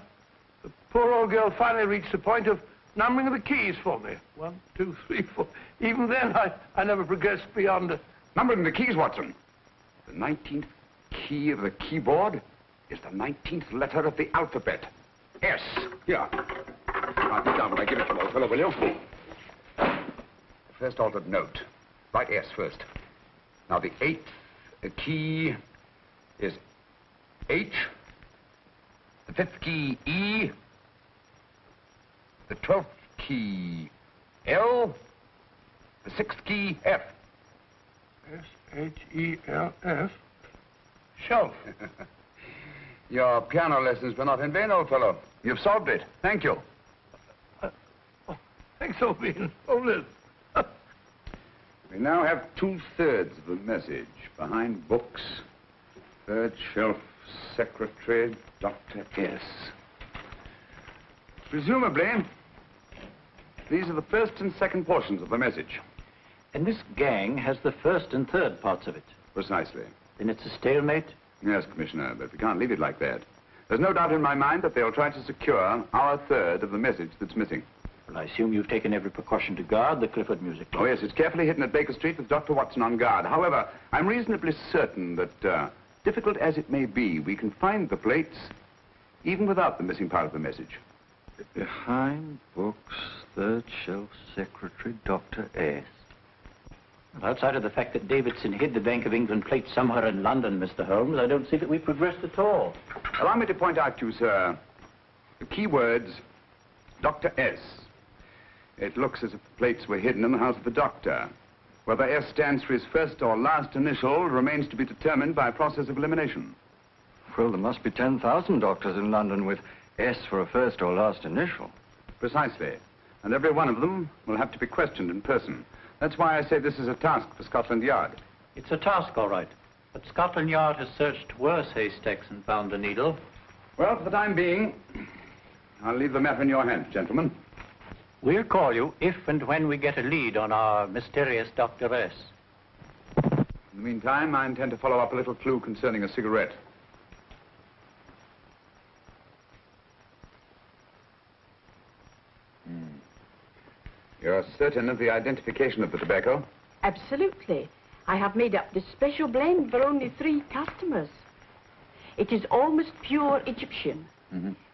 The poor old girl finally reached the point of numbering the keys for me. 1, 2, 3, 4. Even then, I never progressed beyond... Numbering the keys, Watson. The 19th key of the keyboard is the 19th letter of the alphabet. S. Here. Write it down when I give it to you, old fellow, will you? The first altered note. Write S first. Now, the 8th key is H. The 5th key, E. The 12th key, L. The 6th key, F. S-H-E-L-F. Shelf. Your piano lessons were not in vain, old fellow. You've solved it. Thank you. Thanks, old bean. Oh, Liz. We now have 2/3 of the message. Behind books, third shelf, secretary, Dr. S. Presumably, these are the first and second portions of the message. And this gang has the first and third parts of it. Precisely. Then it's a stalemate? Yes, Commissioner, but we can't leave it like that. There's no doubt in my mind that they'll try to secure our third of the message that's missing. Well, I assume you've taken every precaution to guard the Clifford music box. Oh, yes, it's carefully hidden at Baker Street with Dr. Watson on guard. However, I'm reasonably certain that, difficult as it may be, we can find the plates even without the missing part of the message. Behind books, third shelf, secretary, Dr. S. Well, outside of the fact that Davidson hid the Bank of England plate somewhere in London, Mr. Holmes, I don't see that we've progressed at all. Allow me to point out to you, sir, the key words, Dr. S. It looks as if the plates were hidden in the house of the doctor. Whether S stands for his first or last initial remains to be determined by a process of elimination. Well, there must be 10,000 doctors in London with S for a first or last initial. Precisely. And every one of them will have to be questioned in person. That's why I say this is a task for Scotland Yard. It's a task, all right. But Scotland Yard has searched worse haystacks and found a needle. Well, for the time being, I'll leave the matter in your hands, gentlemen. We'll call you if and when we get a lead on our mysterious Dr. S. In the meantime, I intend to follow up a little clue concerning a cigarette. You're certain of the identification of the tobacco? Absolutely. I have made up this special blend for only 3 customers. It is almost pure Egyptian,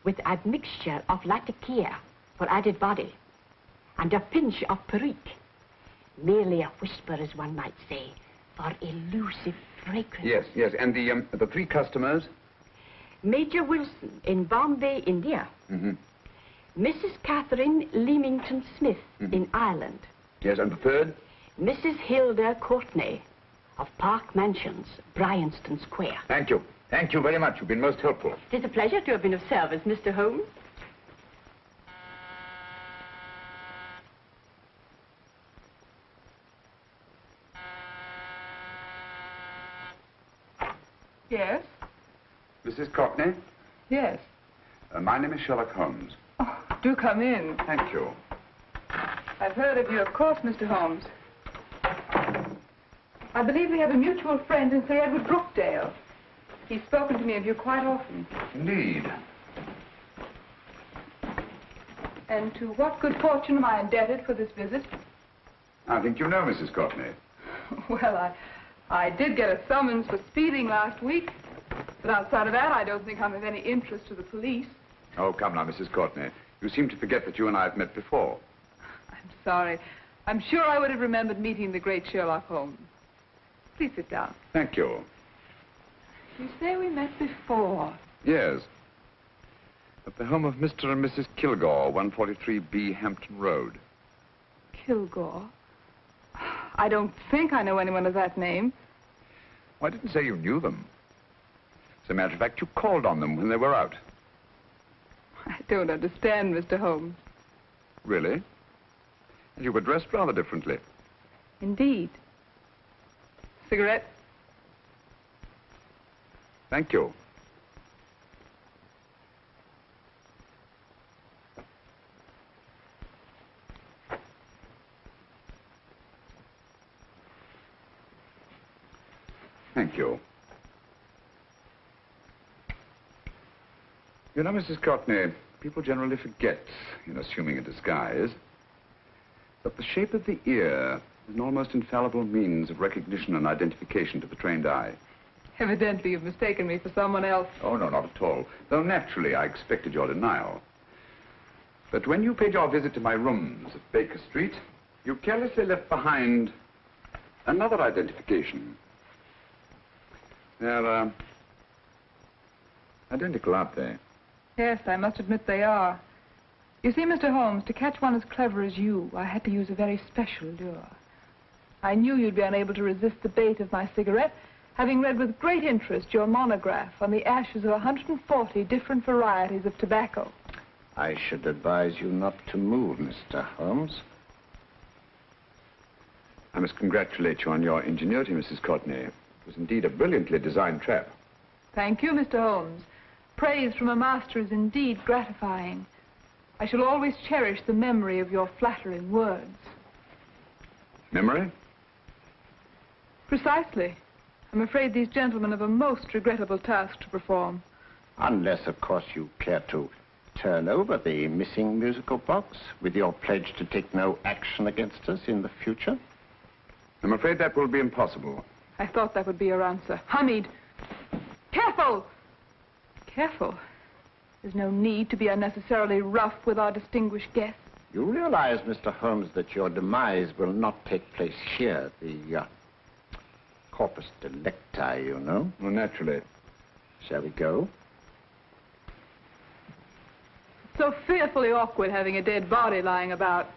with admixture of latakia for added body, and a pinch of perique. Merely a whisper, as one might say, for elusive fragrance. Yes, yes. And the 3 customers? Major Wilson in Bombay, India. Mrs. Catherine Leamington Smith in Ireland. Yes, and the 3rd? Mrs. Hilda Courtney of Park Mansions, Bryanston Square. Thank you. Thank you very much. You've been most helpful. It is a pleasure to have been of service, Mr. Holmes. Yes? Mrs. Courtney? Yes. My name is Sherlock Holmes. Oh, do come in. Thank you. I've heard of you, of course, Mr. Holmes. I believe we have a mutual friend in Sir Edward Brookdale. He's spoken to me of you quite often. Indeed. And to what good fortune am I indebted for this visit? I think you know Mrs. Courtney. Well, I did get a summons for speeding last week, but outside of that, I don't think I'm of any interest to the police. Oh, come now, Mrs. Courtney. You seem to forget that you and I have met before. I'm sorry. I'm sure I would have remembered meeting the great Sherlock Holmes. Please sit down. Thank you. You say we met before. Yes. At the home of Mr. and Mrs. Kilgore, 143B Hampton Road. Kilgore? I don't think I know anyone of that name. Well, I didn't say you knew them. As a matter of fact, you called on them when they were out. I don't understand, Mr. Holmes. Really? And you were dressed rather differently. Indeed. Cigarette? Thank you. Thank you. You know, Mrs. Courtney, people generally forget, in assuming a disguise, that the shape of the ear is an almost infallible means of recognition and identification to the trained eye. Evidently, you've mistaken me for someone else. Oh, no, not at all. Though naturally, I expected your denial. But when you paid your visit to my rooms at Baker Street, you carelessly left behind another identification. They're, identical, aren't they? Yes, I must admit they are. You see, Mr. Holmes, to catch one as clever as you, I had to use a very special lure. I knew you'd be unable to resist the bait of my cigarette, having read with great interest your monograph on the ashes of 140 different varieties of tobacco. I should advise you not to move, Mr. Holmes. I must congratulate you on your ingenuity, Mrs. Courtney. It was indeed a brilliantly designed trap. Thank you, Mr. Holmes. Praise from a master is indeed gratifying. I shall always cherish the memory of your flattering words. Memory? Precisely. I'm afraid these gentlemen have a most regrettable task to perform. Unless, of course, you care to turn over the missing musical box with your pledge to take no action against us in the future. I'm afraid that will be impossible. I thought that would be your answer. Hamid! Careful! Careful. There's no need to be unnecessarily rough with our distinguished guest. You realize, Mr. Holmes, that your demise will not take place here. The corpus delicti, you know. Well, naturally. Shall we go? It's so fearfully awkward having a dead body lying about.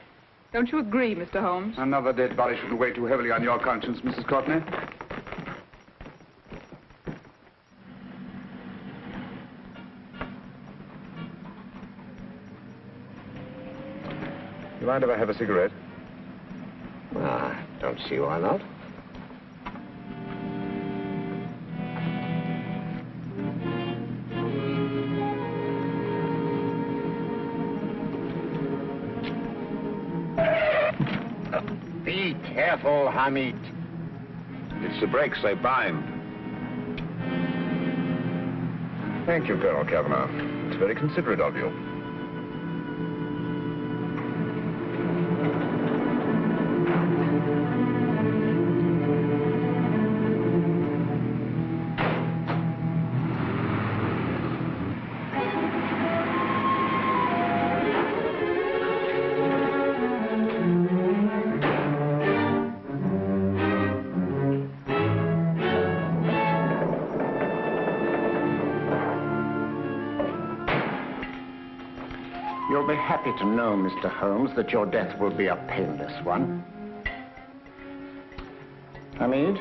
Don't you agree, Mr. Holmes? Another dead body shouldn't weigh too heavily on your conscience, Mrs. Courtney. You mind if I have a cigarette? Don't see why not. Be careful, Hamid. It's the brakes, they bind. Thank you, Colonel Kavanagh. It's very considerate of you. You'll be happy to know, Mr. Holmes, that your death will be a painless one. Hamid,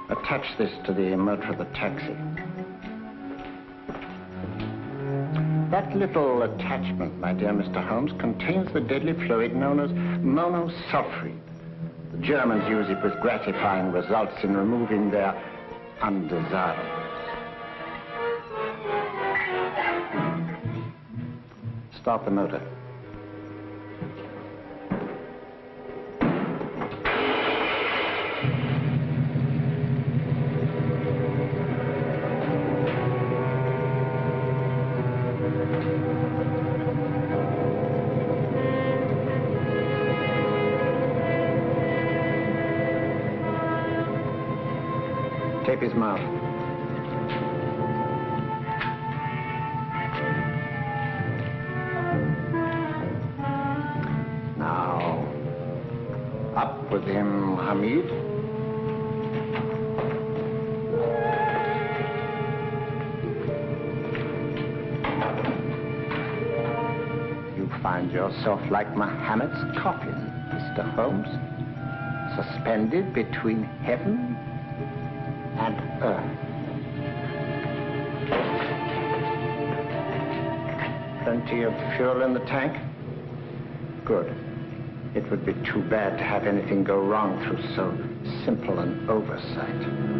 attach this to the motor of the taxi. That little attachment, my dear Mr. Holmes, contains the deadly fluid known as monosulfide. The Germans use it with gratifying results in removing their undesirables. Start the motor. Tape his mouth. Up with him, Hamid. You find yourself like Muhammad's coffin, Mr. Holmes, suspended between heaven and earth. Plenty of fuel in the tank? Good. It would be too bad to have anything go wrong through so simple an oversight.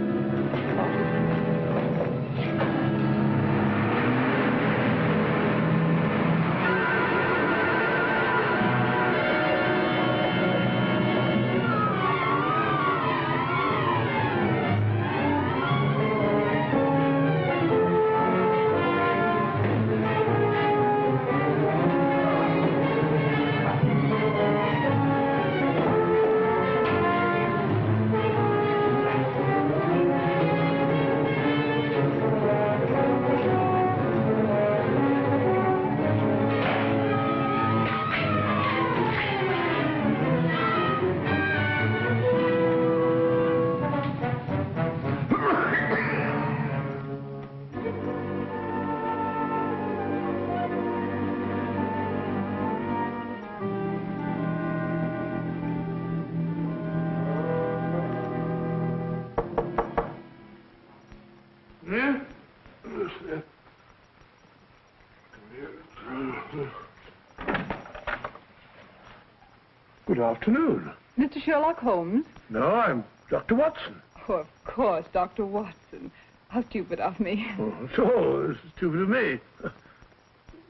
Good afternoon. Mr. Sherlock Holmes? No, I'm Dr. Watson. Oh, of course, Dr. Watson. How stupid of me. Oh, so stupid of me.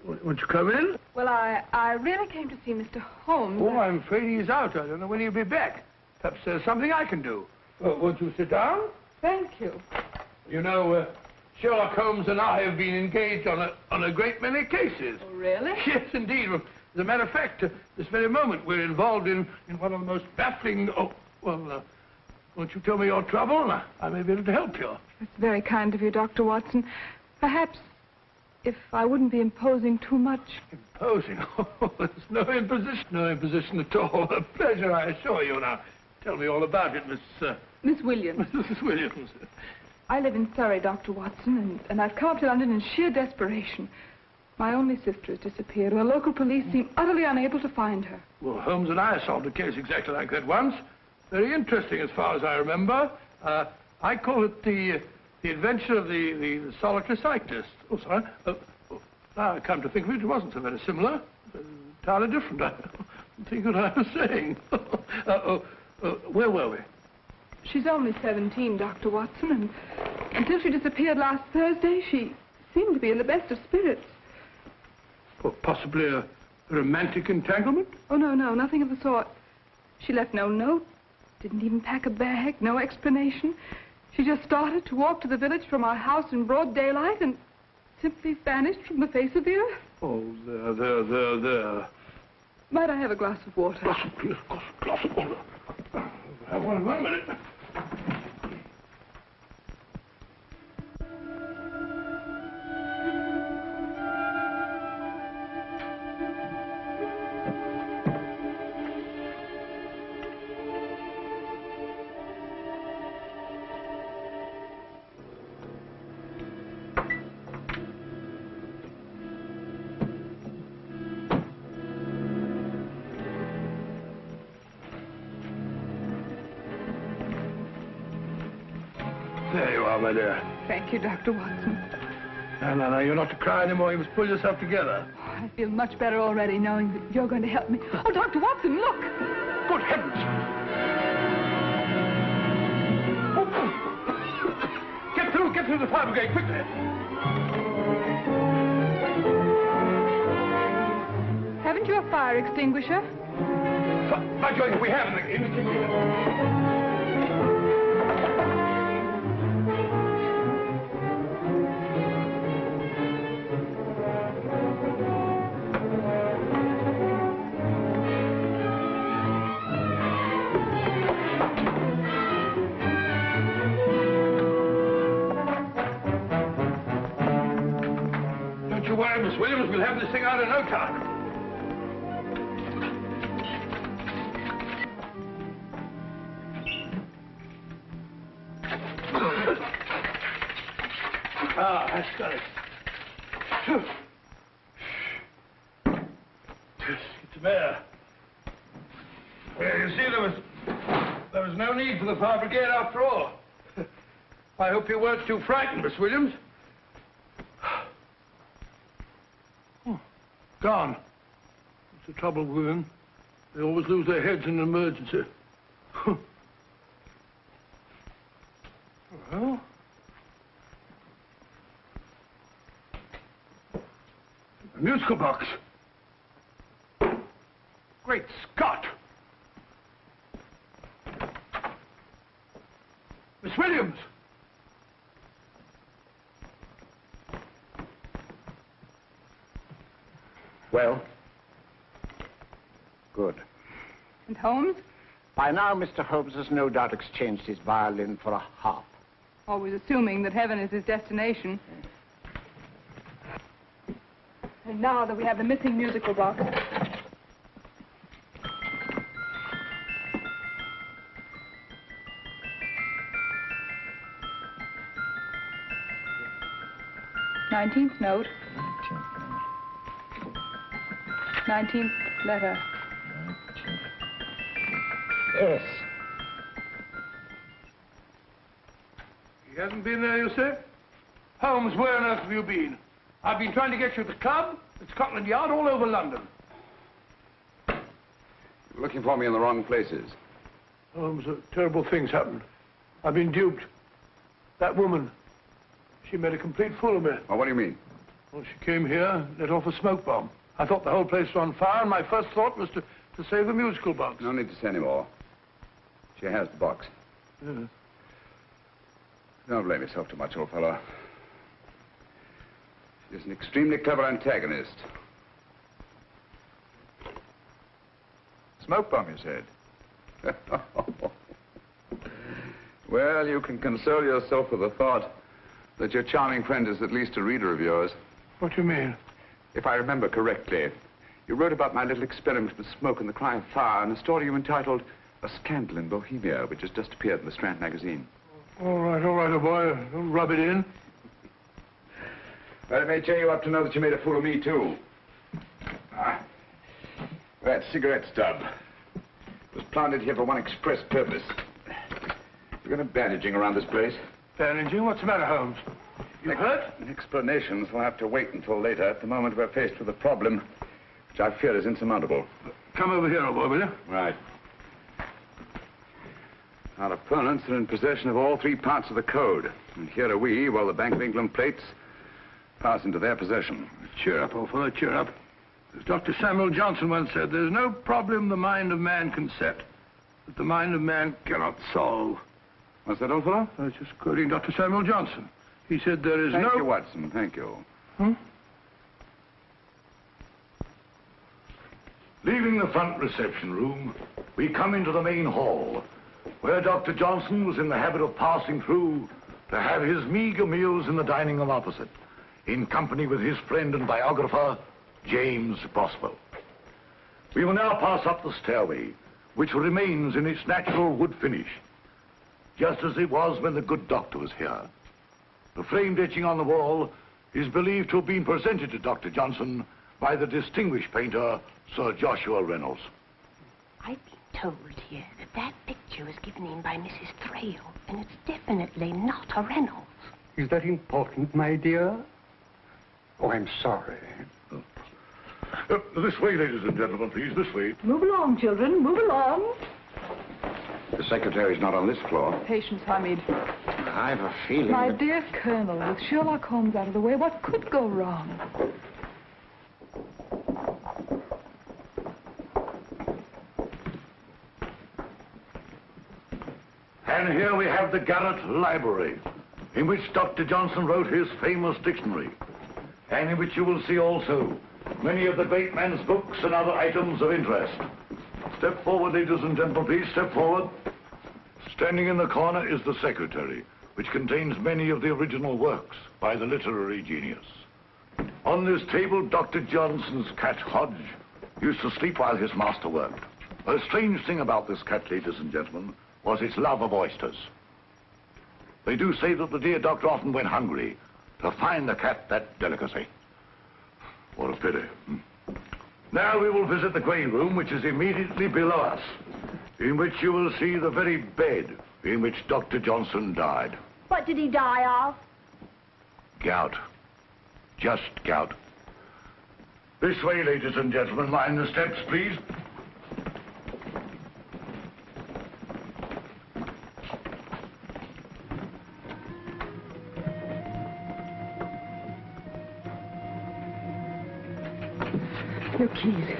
Won't you come in? Well, I really came to see Mr. Holmes. Oh, I'm afraid he's out. I don't know when he'll be back. Perhaps there's something I can do. Won't you sit down? Thank you. You know, Sherlock Holmes and I have been engaged on a great many cases. Oh, really? Yes, indeed. Well, as a matter of fact, this very moment we're involved in one of the most baffling... Oh, well, won't you tell me your trouble? I may be able to help you. It's very kind of you, Dr. Watson. Perhaps if I wouldn't be imposing too much. Imposing? Oh, there's no imposition. No imposition at all. A pleasure, I assure you. Now, tell me all about it, Miss Williams. Mrs. Williams. I live in Surrey, Dr. Watson, and I've come up to London in sheer desperation. My only sister has disappeared, and the local police seem utterly unable to find her. Well, Holmes and I solved a case exactly like that once. Very interesting as far as I remember. I call it the adventure of the solitary cyclist. Oh, sorry. Now I come to think of it, it wasn't so very similar. Entirely different. I don't think what I was saying. Where were we? She's only 17, Dr. Watson, and until she disappeared last Thursday, she seemed to be in the best of spirits. Well, possibly a romantic entanglement? Oh, no, nothing of the sort. She left no note, didn't even pack a bag, no explanation. She just started to walk to the village from our house in broad daylight and simply vanished from the face of the earth. Oh, there. Might I have a glass of water? Glass of water. Have one minute. There you are, my dear. Thank you, Dr. Watson. No, you're not to cry anymore. You must pull yourself together. I feel much better already knowing that you're going to help me. Oh, Dr. Watson, look! Good heavens! Get through the fire brigade, quickly! Haven't you a fire extinguisher? By George, we have in the kitchen. Don't you worry, Miss Williams. We'll have this thing out in no time. That's got it. It's a bear. Well, you see, there was no need for the fire brigade after all. I hope you weren't too frightened, Miss Williams. Oh, gone. That's the trouble with them. They always lose their heads in an emergency. Well... a musical box. Great Scott! Miss Williams! Well? Good. And Holmes? By now, Mr. Holmes has no doubt exchanged his violin for a harp. Always assuming that heaven is his destination. And now that we have the missing musical box. Nineteenth note. 19th letter. Yes. He hasn't been there, you say? Holmes, where on earth have you been? I've been trying to get you at the club, at Scotland Yard, all over London. You're looking for me in the wrong places. Holmes, terrible things happened. I've been duped. That woman, she made a complete fool of me. Oh, what do you mean? Well, she came here, let off a smoke bomb. I thought the whole place was on fire, and my first thought was to save the musical box. No need to say any more. She has the box. Yeah. Don't blame yourself too much, old fellow. She's an extremely clever antagonist. Smoke bomb, you said? Well, you can console yourself with the thought that your charming friend is at least a reader of yours. What do you mean? If I remember correctly, you wrote about my little experiment with smoke and the cry of fire in a story you entitled A Scandal in Bohemia, which has just appeared in the Strand magazine. All right, old boy. Don't rub it in. Well, it may cheer you up to know that you made a fool of me, too. That cigarette stub was planted here for one express purpose. We're going to bandaging around this place. Bandaging? What's the matter, Holmes? You hurt? Explanations will have to wait until later. At the moment, we're faced with a problem which I fear is insurmountable. Come over here, old boy, will you? Right. Our opponents are in possession of all three parts of the code. And here are we, while the Bank of England plates pass into their possession. Cheer up, old fellow, cheer up. As Dr. Samuel Johnson once said, there's no problem the mind of man can set that the mind of man cannot solve. What's that, old fellow? I was just quoting Dr. Samuel Johnson. He said there is Thank you, Watson. Thank you. Leaving the front reception room, we come into the main hall, where Dr. Johnson was in the habit of passing through to have his meager meals in the dining room opposite, in company with his friend and biographer, James Boswell. We will now pass up the stairway, which remains in its natural wood finish, just as it was when the good doctor was here. The framed etching on the wall is believed to have been presented to Dr. Johnson by the distinguished painter, Sir Joshua Reynolds. I've been told here that that picture was given in by Mrs. Thrale, and it's definitely not a Reynolds. Is that important, my dear? Oh, I'm sorry. This way, ladies and gentlemen, please, this way. Move along, children, move along. The secretary's not on this floor. Patience, Hamid. I've a feeling My that... dear Colonel, with Sherlock Holmes out of the way, what could go wrong? And here we have the Garrett Library, in which Dr. Johnson wrote his famous dictionary, and in which you will see also many of the great man's books and other items of interest. Step forward, ladies and gentlemen, please, step forward. Standing in the corner is the secretary, which contains many of the original works by the literary genius. On this table, Dr. Johnson's cat, Hodge, used to sleep while his master worked. A strange thing about this cat, ladies and gentlemen, was its love of oysters. They do say that the dear doctor often went hungry to find the cat that delicacy. What a pity. Now we will visit the grain room, which is immediately below us, in which you will see the very bed in which Dr. Johnson died. What did he die of? Gout. Just gout. This way, ladies and gentlemen. Mind the steps, please. Your keys.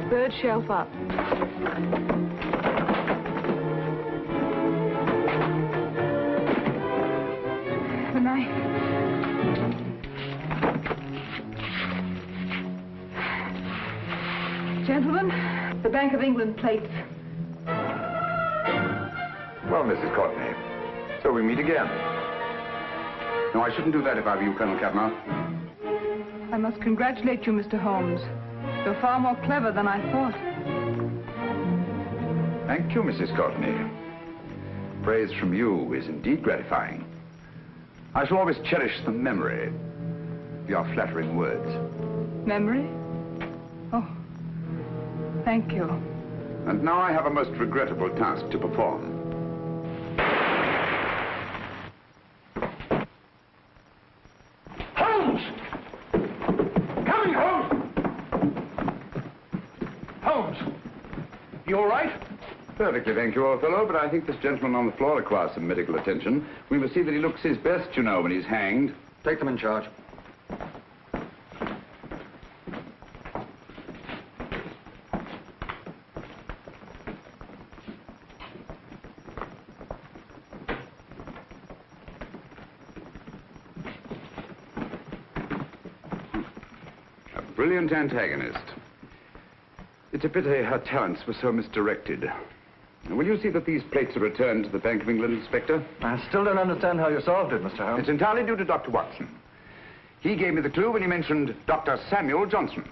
Third shelf up. The knife. Gentlemen, the Bank of England plates. Well, Mrs. Courtney, so we meet again. No, I shouldn't do that if I were you, Colonel Cavanaugh. I must congratulate you, Mr. Holmes. You're far more clever than I thought. Thank you, Mrs. Courtney. Praise from you is indeed gratifying. I shall always cherish the memory of your flattering words. Memory? Oh, thank you. And now I have a most regrettable task to perform. Holmes! Coming, Holmes! Holmes! You all right? Perfectly, thank you, old fellow, but I think this gentleman on the floor requires some medical attention. We must see that he looks his best, you know, when he's hanged. Take them in charge. A brilliant antagonist. It's a pity her talents were so misdirected. Will you see that these plates are returned to the Bank of England, Inspector? I still don't understand how you solved it, Mr. Holmes. It's entirely due to Dr. Watson. He gave me the clue when he mentioned Dr. Samuel Johnson.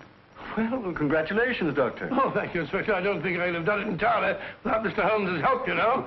Well, congratulations, Doctor. Oh, thank you, Inspector. I don't think I'd have done it entirely without Mr. Holmes' help, you know.